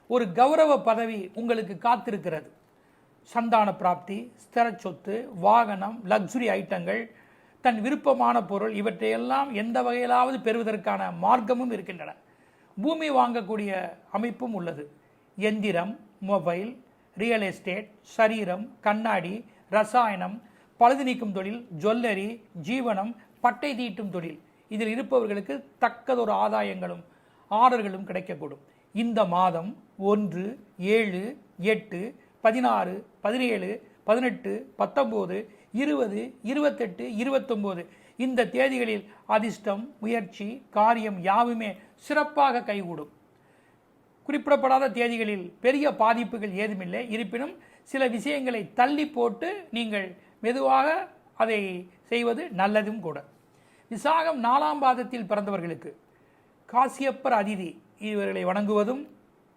ஒரு கௌரவ பதவி உங்களுக்கு காத்திருக்கிறது. சந்தான பிராப்தி, ஸ்திர சொத்து, வாகனம், லக்ஸுரி ஐட்டங்கள், தன் விருப்பமான பொருள் இவற்றையெல்லாம் எந்த வகையிலாவது பெறுவதற்கான மார்க்கமும் இருக்கின்றன. பூமி வாங்கக்கூடிய அமைப்பும் உள்ளது. எந்திரம், மொபைல், ரியல் எஸ்டேட், சரீரம், கண்ணாடி, ரசாயனம், பழுது நீக்கும் தொழில், ஜுவல்லரி, ஜீவனம், பட்டை தீட்டும் தொழில், இதில் இருப்பவர்களுக்கு தக்கதொரு ஆதாயங்களும் ஆர்டர்களும் கிடைக்கக்கூடும். இந்த மாதம் 1, 7, 8, 16, 17, 18, 19, 20, 28, 29 இந்த தேதிகளில் அதிர்ஷ்டம், முயற்சி, காரியம் யாவுமே சிறப்பாக கைகூடும். குறிப்பிடப்படாத தேதிகளில் பெரிய பாதிப்புகள் ஏதுமில்லை. இருப்பினும் சில விஷயங்களை தள்ளி போட்டு நீங்கள் மெதுவாக அதை செய்வது நல்லதும் கூட. விசாகம் 4ஆம் பாதத்தில் பிறந்தவர்களுக்கு காசியப்பர் அதிதி இவர்களை வணங்குவதும்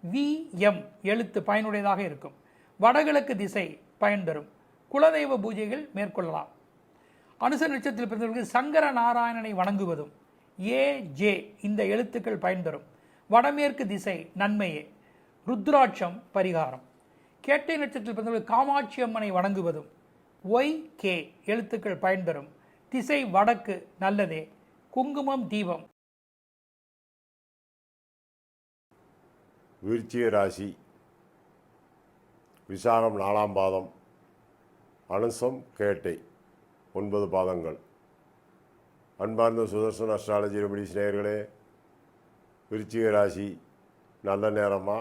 VM எழுத்து பயனுடையதாக இருக்கும். வடகிழக்கு திசை பயன் தரும். குலதெய்வ பூஜைகள் மேற்கொள்ளலாம். அனுச நட்சத்திரத்தில் பிறந்தவர்களுக்கு சங்கர நாராயணனை வணங்குவதும் AJ இந்த எழுத்துக்கள் பயன் தரும். வடமேற்கு திசை நன்மையே. ருத்ராட்சம் பரிகாரம். கேட்டை நட்சத்திரத்தில் பிறந்தவர்கள் காமாட்சி அம்மனை வணங்குவதும் YK எழுத்துக்கள் பயன் தரும். திசை வடக்கு நல்லதே. குங்குமம் தீபம். விருச்சிக ராசி, விசாகம் 4ஆம் பாதம், அனுசம் கேட்டை 9 பாதங்கள். அன்பார்ந்த சுதர்சன் அஸ்ட்ராலஜி ரெமடி நேயர்களே, விருச்சிக ராசி நல்ல நேரமா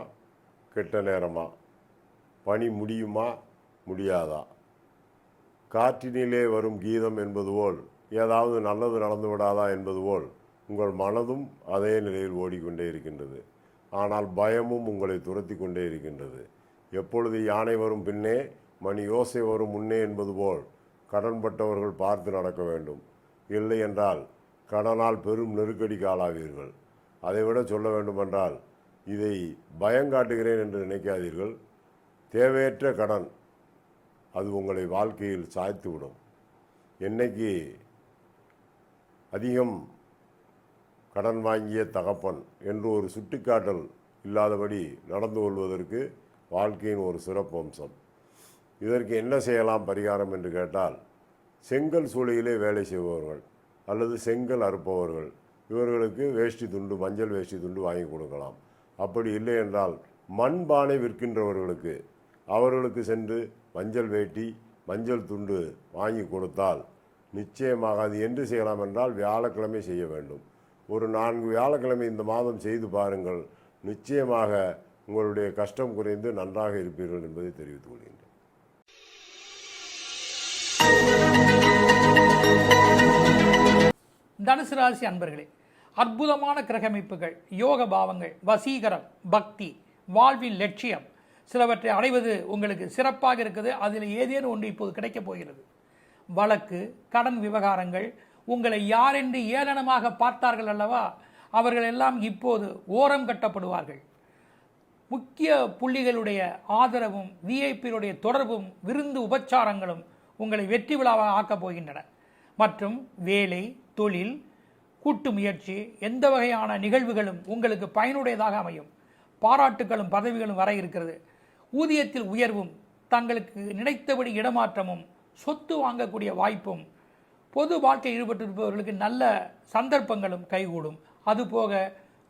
கெட்ட நேரமா, பணி முடியுமா முடியாதா, காற்றினிலே வரும் கீதம் என்பது போல் ஏதாவது நல்லது நடந்து விடாதா என்பது போல் உங்கள் மனதும் அதே நிலையில் ஓடிக்கொண்டே இருக்கின்றது. ஆனால் பயமும் உங்களை துரத்தி கொண்டே இருக்கின்றது. எப்பொழுது யானை வரும் பின்னே மணி யோசை வரும் முன்னே என்பது போல் கடன்பட்டவர்கள் பார்த்து நடக்க வேண்டும். இல்லை என்றால் கடனால் பெரும் நெருக்கடிக்கு ஆளாவீர்கள். அதைவிட சொல்ல வேண்டுமென்றால் இதை பயங்காட்டுகிறேன் என்று நினைக்காதீர்கள். தேவையற்ற கடன் அது உங்களை வாழ்க்கையில் சாய்த்துவிடும். என்னைக்கு அதிகம் கடன் வாங்கிய தகப்பன் என்று ஒரு சுட்டிக்காட்டல் இல்லாதபடி நடந்து கொள்வதற்கு வாழ்க்கையின் ஒரு சிறப்பு அம்சம். இதற்கு என்ன செய்யலாம் பரிகாரம் என்று கேட்டால், செங்கல் சூளையிலே வேலை செய்பவர்கள் அல்லது செங்கல் அறுப்பவர்கள் இவர்களுக்கு வேஷ்டி துண்டு, மஞ்சள் வேஷ்டி துண்டு வாங்கி கொடுக்கலாம். அப்படி இல்லை என்றால் மண்பானை விற்கின்றவர்களுக்கு அவர்களுக்கு சென்று மஞ்சள் வேட்டி, மஞ்சள் துண்டு வாங்கி கொடுத்தால் நிச்சயமாக அது என்று செய்யலாம் என்றால் வியாழக்கிழமை செய்ய வேண்டும். ஒரு 4 வியாழக்கிழமை இந்த மாதம் செய்து பாருங்கள். நிச்சயமாக உங்களுடைய கஷ்டம் குறைந்து நன்றாக இருப்பீர்கள் என்பதை தெரிவித்துக் கொள்கின்றேன். தனுசு ராசி அன்பர்களே, அற்புதமான கிரகமைப்புகள், யோக பாவங்கள், வசீகரம், பக்தி, வாழ்வின் லட்சியம் சிலவற்றை அடைவது உங்களுக்கு சிறப்பாக இருக்குது. அதில் ஏதேனும் ஒன்று இப்போது கிடைக்கப் போகிறது. வழக்கு, கடன் விவகாரங்கள், உங்களை யாரென்று ஏளனமாக பார்த்தார்கள் அல்லவா, அவர்கள் எல்லாம் இப்போது ஓரம் கட்டப்படுவார்கள். முக்கிய புள்ளிகளுடைய ஆதரவும் விஐபியுடைய தொடர்பும் விருந்து உபச்சாரங்களும் உங்களை வெற்றி விழாவாக ஆக்கப் போகின்றன. மற்றும் வேலை, தொழில், கூட்டு முயற்சி, எந்த வகையான நிகழ்வுகளும் உங்களுக்கு பயனுடையதாக அமையும். பாராட்டுகளும் பதவிகளும் வர இருக்கிறது. ஊதியத்தில் உயர்வும், தங்களுக்கு நினைத்தபடி இடமாற்றமும், சொத்து வாங்கக்கூடிய வாய்ப்பும், பொது வாழ்க்கையில் ஈடுபட்டிருப்பவர்களுக்கு நல்ல சந்தர்ப்பங்களும் கைகூடும். அதுபோக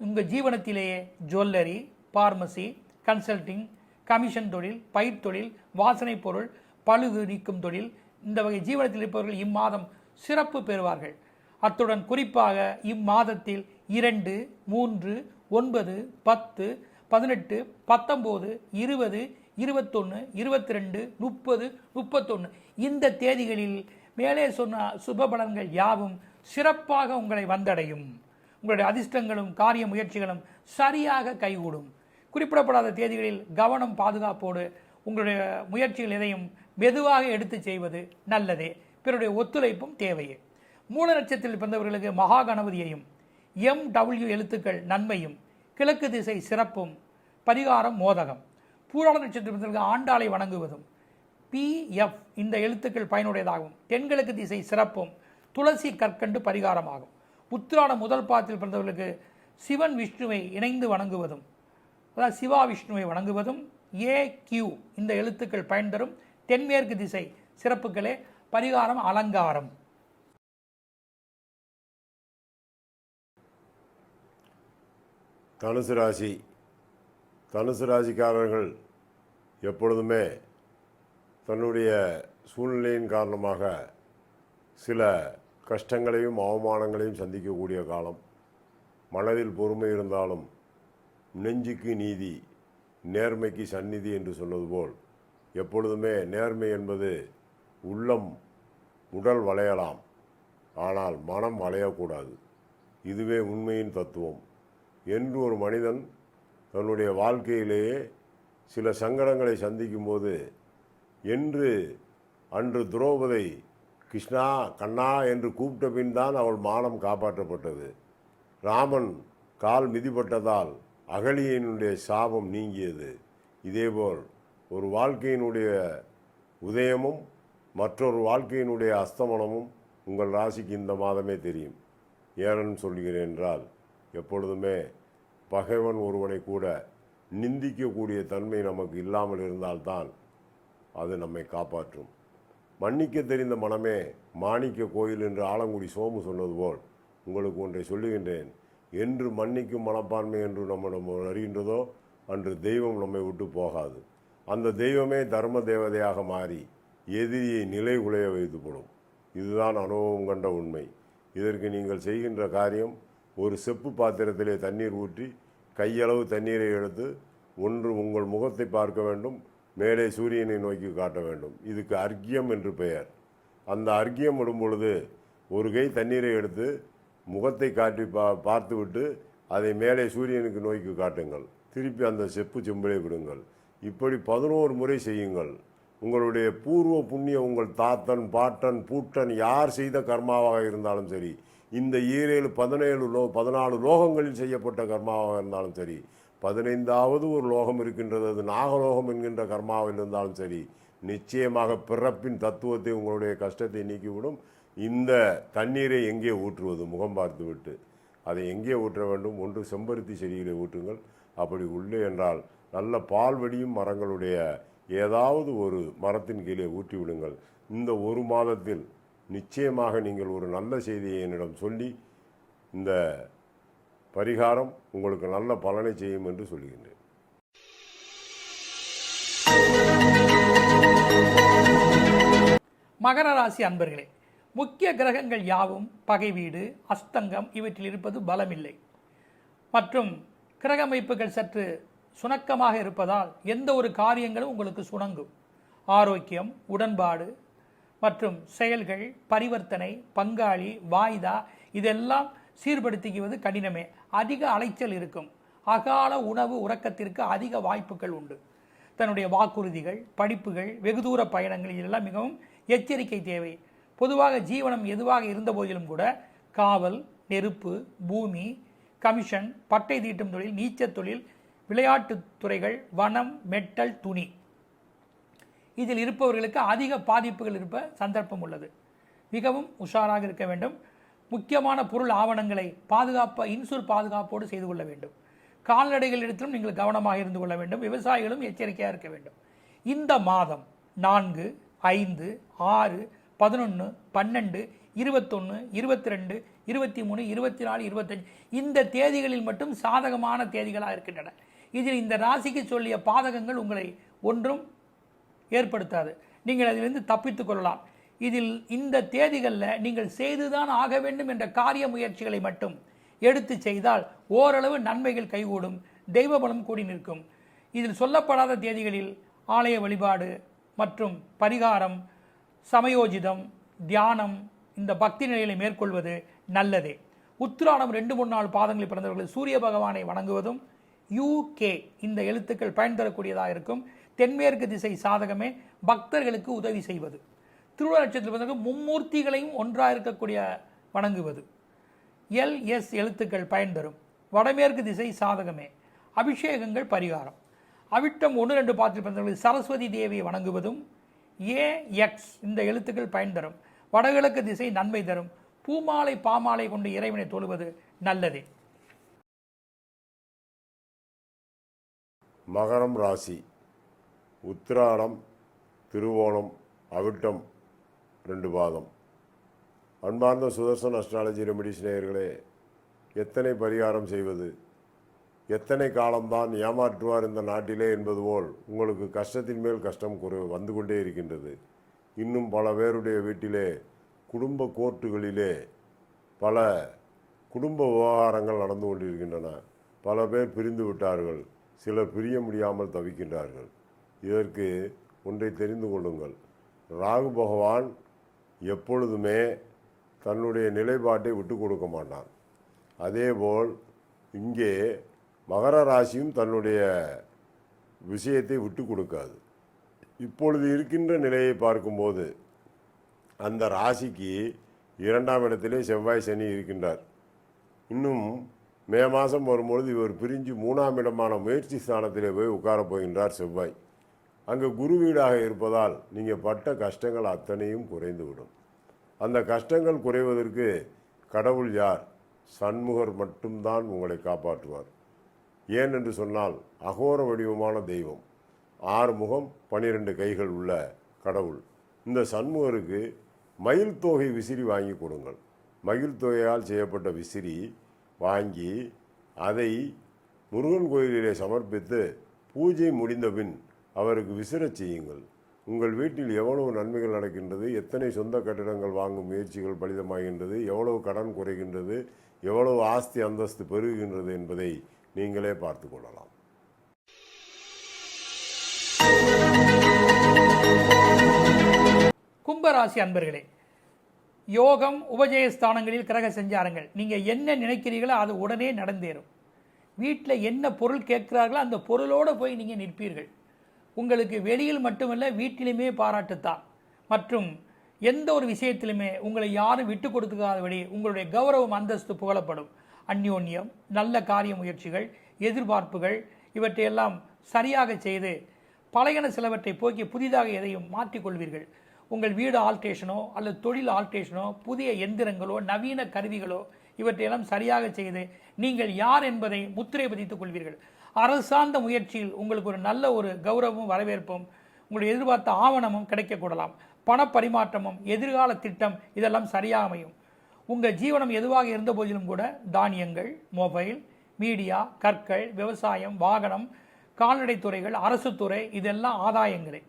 உங்கள் ஜீவனத்திலேயே ஜுவல்லரி, பார்மசி, கன்சல்டிங், கமிஷன் தொழில், பயிர் தொழில், வாசனை பொருள், பழுது நீக்கும் தொழில், இந்த வகை ஜீவனத்தில் இருப்பவர்கள் இம்மாதம் சிறப்பு பெறுவார்கள். அத்துடன் குறிப்பாக இம்மாதத்தில் 2, 3, 9, 10, 18, 19, 20, 21, 22, 30, 31 இந்த தேதிகளில் மேலே சொன்ன சுபபலன்கள் யாவும் சிறப்பாக உங்களை வந்தடையும். உங்களுடைய அதிர்ஷ்டங்களும் காரிய முயற்சிகளும் சரியாக கைகூடும். குறிப்பிடப்படாத தேதிகளில் கவனம், பாதுகாப்போடு உங்களுடைய முயற்சிகள் எதையும் மெதுவாக எடுத்து செய்வது நல்லதே. பிறருடைய ஒத்துழைப்பும் தேவையே. மூல நட்சத்திரத்தில் பிறந்தவர்களுக்கு மகா கணபதியையும் MW எழுத்துக்கள் நன்மையும், கிழக்கு திசை சிறப்பும், பரிகாரம் மோதகம். பூராட நட்சத்திரத்தில் பிறந்தவர்களுக்கு ஆண்டாளை வணங்குவதும் PF இந்த எழுத்துக்கள் பயனுடையதாகும். தென்கிழக்கு திசை சிறப்பும், துளசி கற்கண்டு பரிகாரமாகும். உத்திராட முதல் பாதத்தில் பிறந்தவர்களுக்கு சிவன் விஷ்ணுவை இணைந்து வணங்குவதும், அதாவது சிவா விஷ்ணுவை வணங்குவதும் AQ இந்த எழுத்துக்கள் பயன் தரும். தென்மேற்கு திசை சிறப்புகளே. பரிகாரம் அலங்காரம். தனுசு ராசி. தனுசு ராசிக்காரர்கள் எப்பொழுதுமே தன்னுடைய சூழ்நிலையின் காரணமாக சில கஷ்டங்களையும் அவமானங்களையும் சந்திக்கக்கூடிய காலம். மனதில் பொறுமை இருந்தாலும் நெஞ்சுக்கு நீதி, நேர்மைக்கு சந்நிதி என்று சொன்னது போல் எப்பொழுதுமே நேர்மை என்பது உள்ளம் உடல் வளையலாம், ஆனால் மனம் வளையக்கூடாது. இதுவே உண்மையின் தத்துவம். என்று ஒரு மனிதன் தன்னுடைய வாழ்க்கையிலேயே சில சங்கடங்களை சந்திக்கும் போது, அன்று துரோபதை கிருஷ்ணா கண்ணா என்று கூப்பிட்ட பின் தான் அவள் மானம் காப்பாற்றப்பட்டது. ராமன் கால் மிதிப்பட்டதால் அகலியினுடைய சாபம் நீங்கியது. இதேபோல் ஒரு வாழ்க்கையினுடைய உதயமும் மற்றொரு வாழ்க்கையினுடைய அஸ்தமனமும் உங்கள் ராசிக்கு இந்த மாதமே தெரியும். ஏனென்னு சொல்கிறேன் என்றால், எப்பொழுதுமே பகைவன் ஒருவனை கூட நிந்திக்கக்கூடிய தன்மை நமக்கு இல்லாமல் இருந்தால்தான் அது நம்மை காப்பாற்றும். மன்னிக்க தெரிந்த மனமே மாணிக்க கோயில் என்று ஆலங்குடி சோமு சொன்னது போல் உங்களுக்கு ஒன்றை சொல்லுகின்றேன். என்று மன்னிக்கும் மனப்பான்மை என்று நம்ம அறிகின்றதோ அன்று தெய்வம் நம்மை விட்டு போகாது. அந்த தெய்வமே தர்ம தேவதையாக மாறி எதிரியை நிலை குலைய வைத்துப்படும். இதுதான் அனுபவம் கண்ட உண்மை. இதற்கு நீங்கள் செய்கின்ற காரியம், ஒரு செப்பு பாத்திரத்திலே தண்ணீர் ஊற்றி கையளவு தண்ணீரை எடுத்து ஒன்று உங்கள் முகத்தை பார்க்க வேண்டும், மேலே சூரியனை நோக்கி காட்ட வேண்டும். இதுக்கு அர்க்கியம் என்று பெயர். அந்த அர்க்கியம் விடும் பொழுது ஒரு கை தண்ணீரை எடுத்து முகத்தை காட்டி பார்த்துவிட்டு அதை மேலே சூரியனுக்கு நோக்கி காட்டுங்கள். திருப்பி அந்த செப்பு செம்பிலே விடுங்கள். இப்படி 11 முறை செய்யுங்கள். உங்களுடைய பூர்வ புண்ணியம், உங்கள் தாத்தன் பாட்டன் பூட்டன் யார் செய்த கர்மாவாக இருந்தாலும் சரி, இந்த 14 லோகங்களில் செய்யப்பட்ட கர்மாவாக இருந்தாலும் சரி, 15வது ஒரு லோகம் இருக்கின்றது, அது நாகலோகம் என்கின்ற கர்மாவில் இருந்தாலும் சரி, நிச்சயமாக பிறப்பின் தத்துவத்தை உங்களுடைய கஷ்டத்தை நீக்கிவிடும். இந்த தண்ணீரை எங்கே ஊற்றுவது? முகம் பார்த்து விட்டு அதை எங்கே ஊற்ற வேண்டும்? ஒன்று செம்பருத்தி செடியிலே ஊற்றுங்கள். அப்படி உள்ளே என்றால் நல்ல பால் வடியும் மரங்களுடைய ஏதாவது ஒரு மரத்தின் கீழே ஊற்றி விடுங்கள். இந்த ஒரு மாதத்தில் நிச்சயமாக நீங்கள் ஒரு நல்ல செய்தியை என்னிடம் சொல்லி இந்த பரிகாரம் உங்களுக்கு நல்ல பலனை செய்யும் என்று சொல்கின்றேன். மகர ராசி அன்பர்களே, முக்கிய கிரகங்கள் யாவும் பகை வீடு, அஸ்தங்கம் இவற்றில் இருப்பது பலமில்லை. மற்றும் கிரக அமைப்புகள் சற்று சுணக்கமாக இருப்பதால் எந்த ஒரு காரியங்களும் உங்களுக்கு சுணங்கும். ஆரோக்கியம், உடன்பாடு மற்றும் செயல்கள், பரிவர்த்தனை, பங்காளி, வாய்தா இதெல்லாம் சீர்படுத்திக்குவது கடினமே. அதிக அலைச்சல் இருக்கும். அகால உணவு உறக்கத்திற்கு அதிக வாய்ப்புகள் உண்டு. தன்னுடைய வாக்குறுதிகள், படிப்புகள், வெகு தூர பயணங்கள் இதெல்லாம் மிகவும் எச்சரிக்கை தேவை. பொதுவாக ஜீவனம் எதுவாக இருந்த போதிலும் கூட காவல், நெருப்பு, பூமி, கமிஷன், பட்டை தீட்டும் தொழில், நீச்சல் தொழில், விளையாட்டுத் துறைகள், வனம், மெட்டல், துணி இதில் இருப்பவர்களுக்கு அதிக பாதிப்புகள் இருப்ப சந்தர்ப்பம் உள்ளது. மிகவும் உஷாராக இருக்க வேண்டும். முக்கியமான பொருள் ஆவணங்களை இன்சூர் பாதுகாப்போடு செய்து கொள்ள வேண்டும். கால்நடைகளிடத்திலும் நீங்கள் கவனமாக இருந்து கொள்ள வேண்டும். விவசாயிகளும் எச்சரிக்கையாக இருக்க வேண்டும். இந்த மாதம் 4, 5, 6, 11, 12, 21, 22, 23, 24, 25 இந்த தேதிகளில் மட்டும் சாதகமான தேதிகளாக இருக்கின்றன. இதில் இந்த ராசிக்கு சொல்லிய பாதகங்கள் உங்களை ஒன்றும் ஏற்படுத்தாது. நீங்கள் அதிலிருந்து தப்பித்துக் கொள்ளலாம். இதில் இந்த தேதிகளில் நீங்கள் செய்துதான் ஆக வேண்டும் என்ற காரிய முயற்சிகளை மட்டும் எடுத்து செய்தால் ஓரளவு நன்மைகள் கைகூடும். தெய்வ பலம் கூடி நிற்கும். இதில் சொல்லப்படாத தேதிகளில் ஆலய வழிபாடு மற்றும் பரிகாரம், சமயோஜிதம், தியானம் இந்த பக்தி நிலைகளை மேற்கொள்வது நல்லதே. உத்திராடம் 2, 3, 4 பாதங்களில் பிறந்தவர்கள் சூரிய பகவானை வணங்குவதும் UK இந்த எழுத்துக்கள் பயன் தரக்கூடியதாக இருக்கும். தென்மேற்கு திசை சாதகமே. பக்தர்களுக்கு உதவி செய்வது. திருவோண நட்சத்திரத்தில் பிறந்தவர்கள் மும்மூர்த்திகளையும் ஒன்றாக இருக்கக்கூடிய வணங்குவது. LS எழுத்துக்கள் பயன் தரும். வடமேற்கு திசை சாதகமே. அபிஷேகங்கள் பரிகாரம். அவிட்டம் 1, 2 பாதத்தில் பிறந்தவர்கள் சரஸ்வதி தேவியை வணங்குவதும் AX இந்த எழுத்துக்கள் பயன் தரும். வடகிழக்கு திசை நன்மை தரும். பூமாலை பாமாலை கொண்டு இறைவனை தொழுவது நல்லதே. மகரம் ராசி. உத்திராடம் திருவோணம், அவிட்டம் 2 பாதம். அன்பார்ந்த சுதர்சன் அஸ்ட்ராலஜி ரெமிடிஸ் நேயர்களே, எத்தனை பரிகாரம் செய்வது, எத்தனை காலம்தான் ஏமாற்றுவார் இந்த நாட்டிலே என்பது போல் உங்களுக்கு கஷ்டத்தின் மேல் கஷ்டம் வந்து கொண்டே இருக்கின்றது. இன்னும் பல பேருடைய வீட்டிலே குடும்ப கோர்ட்டுகளிலே பல குடும்ப விவகாரங்கள் நடந்து கொண்டிருக்கின்றன. பல பேர் பிரிந்து விட்டார்கள், சிலர் பிரிய முடியாமல் தவிக்கின்றார்கள். இதற்கு ஒன்றை தெரிந்து கொள்ளுங்கள். ராகு பகவான் எப்பொழுதுமே தன்னுடைய நிலைப்பாட்டை விட்டு கொடுக்க மாட்டான். அதேபோல் இங்கே மகர ராசியும் தன்னுடைய விஷயத்தை விட்டு கொடுக்காது. இப்பொழுது இருக்கின்ற நிலையை பார்க்கும்போது அந்த ராசிக்கு 2ஆம் இடத்திலே செவ்வாய் சனி இருக்கின்றார். இன்னும் மே மாதம் வரும்பொழுது இவர் பிரிஞ்சு 3ஆம் இடமான முயற்சி ஸ்தானத்திலே போய் உட்காரப் போகின்றார் செவ்வாய். அங்கே குரு வீடாக இருப்பதால் நீங்கள் பட்ட கஷ்டங்கள் அத்தனையும் குறைந்துவிடும். அந்த கஷ்டங்கள் குறைவதற்கு கடவுள் யார்? சண்முகர் மட்டும்தான் உங்களை காப்பாற்றுவார். ஏன் என்று சொன்னால் அகோர வடிவமான தெய்வம், 6 முகம் 12 கைகள் உள்ள கடவுள். இந்த சண்முகருக்கு மயில் தொகை விசிறி வாங்கி கொடுங்கள். மயில் தொகையால் செய்யப்பட்ட விசிறி வாங்கி அதை முருகன் கோயிலிலே சமர்ப்பித்து பூஜை முடிந்தபின் அவருக்கு விசிறச் செய்யுங்கள். உங்கள் வீட்டில் எவ்வளவு நன்மைகள் நடக்கின்றது, எத்தனை சொந்த கட்டிடங்கள் வாங்கும் முயற்சிகள் பலிதமாகின்றது, எவ்வளவு கடன் குறைகின்றது, எவ்வளவு ஆஸ்தி அந்தஸ்து பெருகுகின்றது என்பதை நீங்களே பார்த்து கொள்ளலாம். கும்பராசி அன்பர்களே, யோகம் உபஜயஸ்தானங்களில் கிரக சஞ்சாரங்கள். நீங்கள் என்ன நினைக்கிறீர்களோ அது உடனே நடந்தேறும். வீட்டில் என்ன பொருள் கேட்கிறார்களோ அந்த பொருளோடு போய் நீங்கள் நிற்பீர்கள். உங்களுக்கு வெளியில் மட்டுமல்ல வீட்டிலுமே பாராட்டுத்தான். மற்றும் எந்த ஒரு விஷயத்திலுமே உங்களை யாரும் விட்டு கொடுக்காதபடி உங்களுடைய கௌரவம் அந்தஸ்து புகழப்படும். அந்யோன்யம், நல்ல காரிய முயற்சிகள், எதிர்பார்ப்புகள் இவற்றையெல்லாம் சரியாக செய்து பழையன சிலவற்றை போக்கி புதிதாக எதையும் மாற்றிக்கொள்வீர்கள். உங்கள் வீடு ஆல்ட்ரேஷனோ அல்லது தொழில் ஆல்ட்ரேஷனோ, புதிய எந்திரங்களோ, நவீன கருவிகளோ இவற்றையெல்லாம் சரியாக செய்து நீங்கள் யார் என்பதை முத்திரை பதித்துக் கொள்வீர்கள். அரசு சார்ந்த முயற்சியில் உங்களுக்கு ஒரு நல்ல ஒரு கௌரவமும் வரவேற்பும், உங்களுடைய எதிர்பார்த்த ஆவணமும் கிடைக்கக்கூடலாம். பணப்பரிமாற்றமும், எதிர்கால திட்டம் இதெல்லாம் சரியாக அமையும். உங்கள் ஜீவனம் எதுவாக இருந்த போதிலும் கூட தானியங்கள், மொபைல், மீடியா, கற்கள், விவசாயம், வாகனம், கால்நடைத்துறைகள், அரசு துறை இதெல்லாம் ஆதாயங்களே.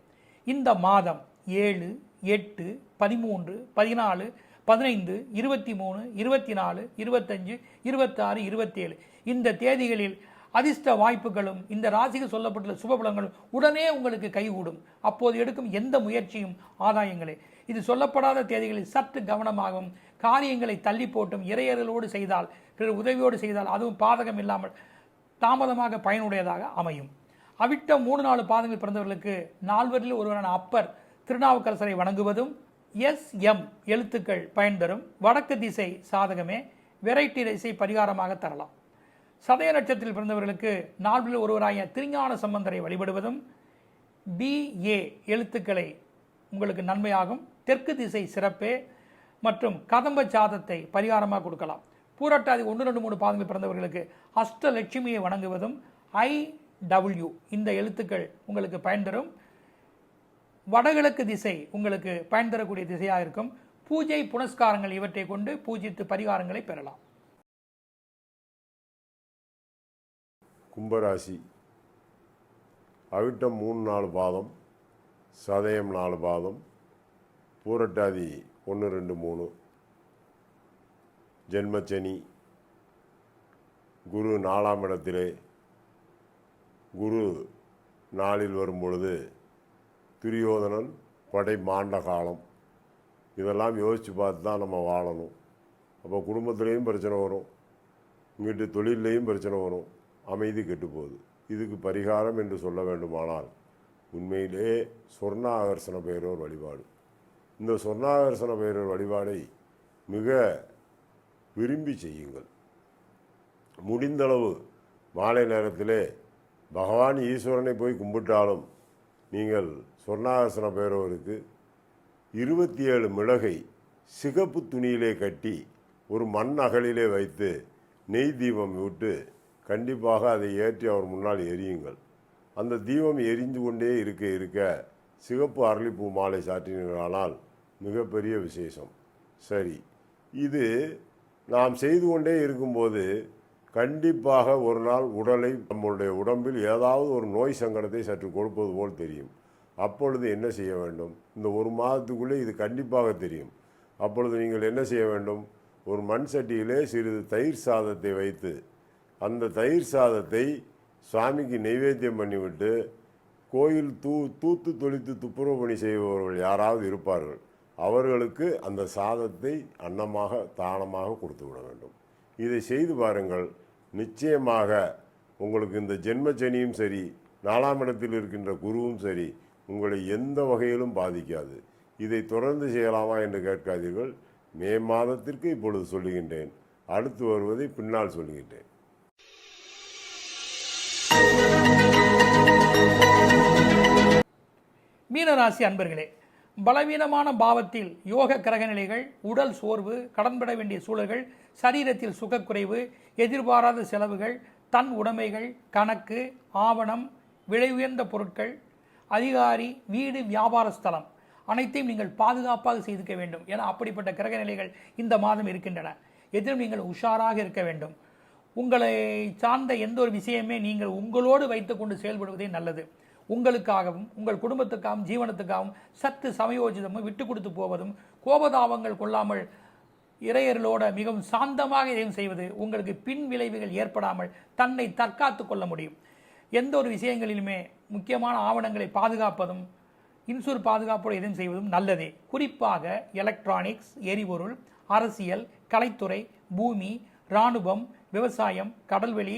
இந்த மாதம் 7, 8, 13, 14, 15, 23, 24, 25, 26, 27 இந்த தேதிகளில் அதிர்ஷ்ட வாய்ப்புகளும் இந்த ராசிக்கு சொல்லப்பட்டுள்ள சுபபலங்களும் உடனே உங்களுக்கு கைகூடும். அப்போது எடுக்கும் எந்த முயற்சியும் ஆதாயங்களே. இது சொல்லப்படாத தேதிகளில் சற்று கவனமாகவும், காரியங்களை தள்ளி போட்டும் இறையர்களோடு செய்தால், பிறர் உதவியோடு செய்தால் அதுவும் பாதகம் இல்லாமல் தாமதமாக பயனுடையதாக அமையும். அவிட்டம் 3-4 பாதங்கள் பிறந்தவர்களுக்கு 4வரில் ஒருவரான அப்பர் திருநாவுக்கரசரை வணங்குவதும் SM எழுத்துக்கள் பயன் தரும். வடக்கு திசை சாதகமே, வெரைட்டி திசை பரிகாரமாக தரலாம். சதய நட்சத்திரத்தில் பிறந்தவர்களுக்கு 4வரில் ஒருவராய திருஞான சம்பந்தரை வழிபடுவதும் BA எழுத்துக்களை உங்களுக்கு நன்மையாகும். தெற்கு திசை சிறப்பே மற்றும் கதம்ப சாதத்தை பரிகாரமாக கொடுக்கலாம். பூரட்டாதி 1, 2, 3 பாதங்கள் பிறந்தவர்களுக்கு அஷ்டலட்சுமியை வணங்குவதும் IW இந்த எழுத்துக்கள் உங்களுக்கு பயன் தரும். வடகிழக்கு திசை உங்களுக்கு பயன் தரக்கூடிய திசையாக இருக்கும். பூஜை புனஸ்காரங்கள் இவற்றை கொண்டு பூஜித்து பரிகாரங்களை பெறலாம். கும்பராசி அவிட்டம் 3-4 பாதம், சதயம் 4 பாதம், பூரட்டாதி 1, 2, 3 ஜென்மச்சனி. குரு 4ஆம் இடத்திலே, குரு 4இல் வரும் பொழுது துரியோதனன் படை மாண்ட காலம். இதெல்லாம் யோசித்து பார்த்து தான் நம்ம வாழணும். அப்போ குடும்பத்துலேயும் பிரச்சனை வரும், இங்கிட்டு தொழிலையும் பிரச்சனை வரும், அமைதி கெட்டு போகுது. இதுக்கு பரிகாரம் என்று சொல்ல வேண்டுமானால் உண்மையிலே சொர்ணாகர்ஷண பைரவர் வழிபாடு. இந்த சொர்ணாகர்ஷண பைரவர் வழிபாடை மிக விரும்பி செய்யுங்கள். முடிந்தளவு மாலை நேரத்திலே பகவான் ஈஸ்வரனை போய் கும்பிட்டாலும் நீங்கள் சொர்ணாகர்ஷண பைரவருக்கு 27 மிளகை சிகப்பு துணியிலே கட்டி ஒரு மண் அகலிலே வைத்து நெய் தீபம் விட்டு கண்டிப்பாக அதை ஏற்றி அவர் முன்னால் எரியுங்கள். அந்த தீபம் எரிந்து கொண்டே இருக்க இருக்க சிகப்பு அரளிப்பூ மாலை சாற்றினீர்களானால் மிகப்பெரிய விசேஷம். சரி, இது நாம் செய்து கொண்டே இருக்கும்போது கண்டிப்பாக ஒரு நாள் நம்முடைய உடம்பில் ஏதாவது ஒரு நோய் சங்கடத்தை சற்று கொடுப்பது போல் தெரியும். அப்பொழுது என்ன செய்ய வேண்டும்? இந்த ஒரு மாதத்துக்குள்ளே இது கண்டிப்பாக தெரியும். அப்பொழுது நீங்கள் என்ன செய்ய வேண்டும்? ஒரு மண் சட்டியிலே சிறிது தயிர் சாதத்தை வைத்து அந்த தயிர் சாதத்தை சுவாமிக்கு நைவேத்தியம் பண்ணிவிட்டு கோயில் தூத்து தொளித்து துப்புரவு பணி செய்பவர்கள் யாராவது இருப்பார்கள், அவர்களுக்கு அந்த சாதத்தை அன்னமாக தானமாக கொடுத்து விட வேண்டும். இதை செய்து பாருங்கள். நிச்சயமாக உங்களுக்கு இந்த ஜென்மச்சனியும் சரி, 4ஆம் இடத்தில் இருக்கின்ற குருவும் சரி, உங்களை எந்த வகையிலும் பாதிக்காது. இதை தொடர்ந்து செய்யலாமா என்று கேட்காதீர்கள். மே மாதத்திற்கு இப்பொழுது சொல்லுகின்றேன், அடுத்து வருவதை பின்னால் சொல்லுகின்றேன். மீனராசி அன்பர்களே, பலவீனமான பாவத்தில் யோக கிரக நிலைகள், உடல் சோர்வு, கடன்பட வேண்டிய சூழல்கள், சரீரத்தில் சுகக்குறைவு, எதிர்பாராத செலவுகள், தன் உடைமைகள், கணக்கு, ஆவணம், விலை உயர்ந்த பொருட்கள், அதிகாரி, வீடு, வியாபார ஸ்தலம் அனைத்தையும் நீங்கள் பாதுகாப்பாக செய்திருக்க வேண்டும். என அப்படிப்பட்ட கிரக நிலைகள் இந்த மாதம் இருக்கின்றன. எதிலும் நீங்கள் உஷாராக இருக்க வேண்டும். உங்களை சார்ந்த எந்த ஒரு விஷயமே நீங்கள் உங்களோடு வைத்துக்கொண்டு செயல்படுவதே நல்லது. உங்களுக்காகவும் உங்கள் குடும்பத்துக்காகவும் ஜீவனத்துக்காகவும் சற்று சமயோஜிதமும் விட்டு கொடுத்து போவதும், கோபதாபங்கள் கொள்ளாமல் இறையர்களோட மிகவும் சாந்தமாக இதையும் செய்வது உங்களுக்கு பின் விளைவுகள் ஏற்படாமல் தன்னை தற்காத்து கொள்ள முடியும். எந்த ஒரு விஷயங்களிலுமே முக்கியமான ஆவணங்களை பாதுகாப்பதும் இன்சூர் பாதுகாப்போடு எதுவும் செய்வதும் நல்லதே. குறிப்பாக எலக்ட்ரானிக்ஸ், எரிபொருள், அரசியல், கலைத்துறை, பூமி, இராணுவம், விவசாயம், கடல்வெளி,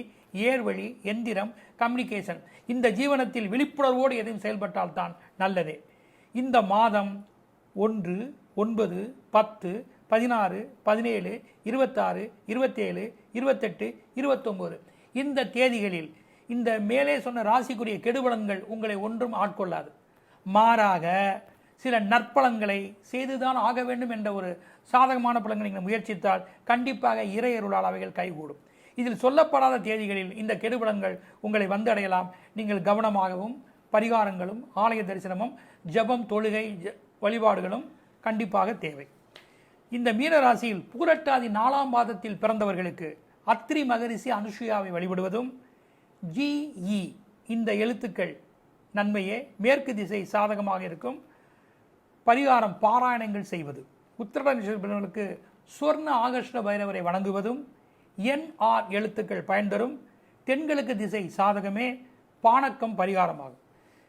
ஏர்வழி, எந்திரம், கம்யூனிகேஷன், இந்த ஜீவனத்தில் விழிப்புணர்வோடு எதையும் செயல்பட்டால் தான் நல்லதே. இந்த மாதம் 1, 9, 10, 16, 17, 26, 27, 28, 29 இந்த தேதிகளில் இந்த மேலே சொன்ன ராசிக்குரிய கெடுபலன்கள் உங்களை ஒன்றும் ஆட்கொள்ளாது. மாறாக சில நற்பலன்களை செய்துதான் ஆக வேண்டும் என்ற ஒரு சாதகமான பலன்களை நீங்கள் முயற்சித்தால் கண்டிப்பாக இறையருளால் அவைகள் கைகூடும். இதில் சொல்லப்படாத தேதிகளில் இந்த கெடுபலன்கள் உங்களை வந்தடையலாம். நீங்கள் கவனமாகவும் பரிகாரங்களும் ஆலய தரிசனமும் ஜபம், தொழுகை, வழிபாடுகளும் கண்டிப்பாக தேவை. இந்த மீனராசியில் பூரட்டாதி 4ஆம் பாதத்தில் பிறந்தவர்களுக்கு அத்ரி மகரிஷி அனுஷுயாவை வழிபடுவதும், GE இந்த எழுத்துக்கள் நன்மையே, மேற்கு திசை சாதகமாக இருக்கும். பரிகாரம் பாராயணங்கள் செய்வது, உத்திரட நட்சத்திரங்களுக்கு சுவர்ண ஆகர்ஷ்ண பைரவரை வணங்குவதும், NR எழுத்துக்கள் பயன் தரும். தென்கிழக்கு திசை சாதகமே, பானக்கம் பரிகாரமாகும்.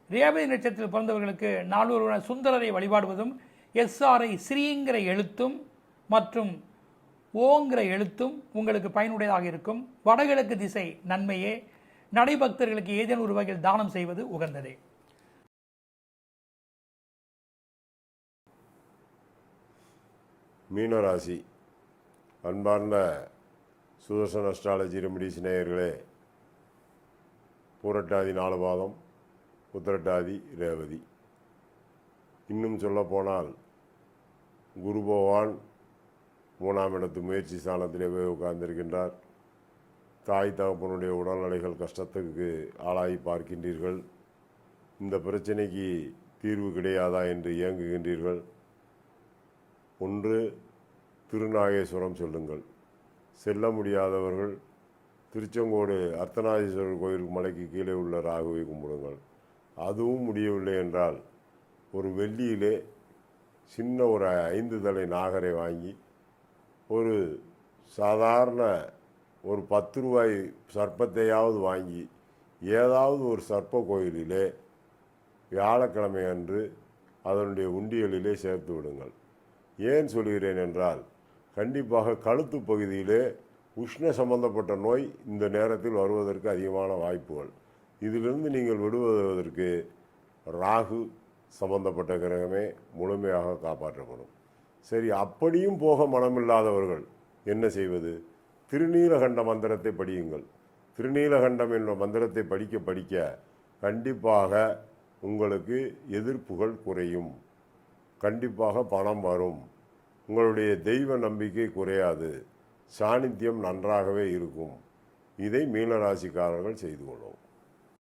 ரேவதி நட்சத்திரத்தில் பிறந்தவர்களுக்கு நால்வருவன சுந்தரரை வழிபாடுவதும், SRI ஸ்ரீங்கிற எழுத்தும் மற்றும் ஓங்கிற எழுத்தும் உங்களுக்கு பயனுடையதாக இருக்கும். வடகிழக்கு திசை நன்மையே, நடைபக்தர்களுக்கு ஏதேனும் ஒரு வகையில் தானம் செய்வது உகந்ததே. மீனராசி அன்பார்ந்த சுதர்சன அஸ்ட்ராலஜி ரெமிடிஸ் நேயர்களே, பூரட்டாதி 4 பாதம், உத்திரட்டாதி, ரேவதி. இன்னும் சொல்லப்போனால் குரு பகவான் 3ஆம் இடத்து முயற்சி ஸ்தானத்திலே போய் உட்கார்ந்திருக்கின்றார். தாய் தகப்பனுடைய உடல்நிலைகள் கஷ்டத்துக்கு ஆளாகி பார்க்கின்றீர்கள். இந்த பிரச்சனைக்கு தீர்வு கிடையாதா என்று இயங்குகின்றீர்கள். ஒன்று திருநாகேஸ்வரம் சொல்லுங்கள். செல்ல முடியாதவர்கள் திருச்செங்கோடு அர்த்தநாதீஸ்வரர் கோயில் மலைக்கு கீழே உள்ள ராகுவை கும்பிடுங்கள். அதுவும் முடியவில்லை என்றால் ஒரு வெள்ளியிலே சின்ன ஒரு 5 தலை நாகரை வாங்கி ஒரு சாதாரண ஒரு 10 ரூபாய் சர்ப்பத்தையாவது வாங்கி ஏதாவது ஒரு சர்ப்ப கோயிலிலே வியாழக்கிழமை அன்று அதனுடைய உண்டியலிலே சேர்த்து விடுங்கள். ஏன் சொல்கிறேன் என்றால், கண்டிப்பாக கழுத்து பகுதியிலே உஷ்ண சம்பந்தப்பட்ட நோய் இந்த நேரத்தில் வருவதற்கு அதிகமான வாய்ப்புகள். இதிலிருந்து நீங்கள் விடுவதற்கு ராகு சம்பந்தப்பட்ட கிரகமே முழுமையாக காப்பாற்றப்படும். சரி, அப்படியும் போக மனமில்லாதவர்கள் என்ன செய்வது? திருநீலகண்ட மந்திரத்தை படியுங்கள். திருநீலகண்டம் என்ற மந்திரத்தை படிக்க படிக்க கண்டிப்பாக உங்களுக்கு எதிர்ப்புகள் குறையும். கண்டிப்பாக பணம் வரும். உங்களுடைய தெய்வ நம்பிக்கை குறையாது. சாநித்தியம் நன்றாகவே இருக்கும். இதை மீனராசிக்காரர்கள் செய்து கொள்ளும்.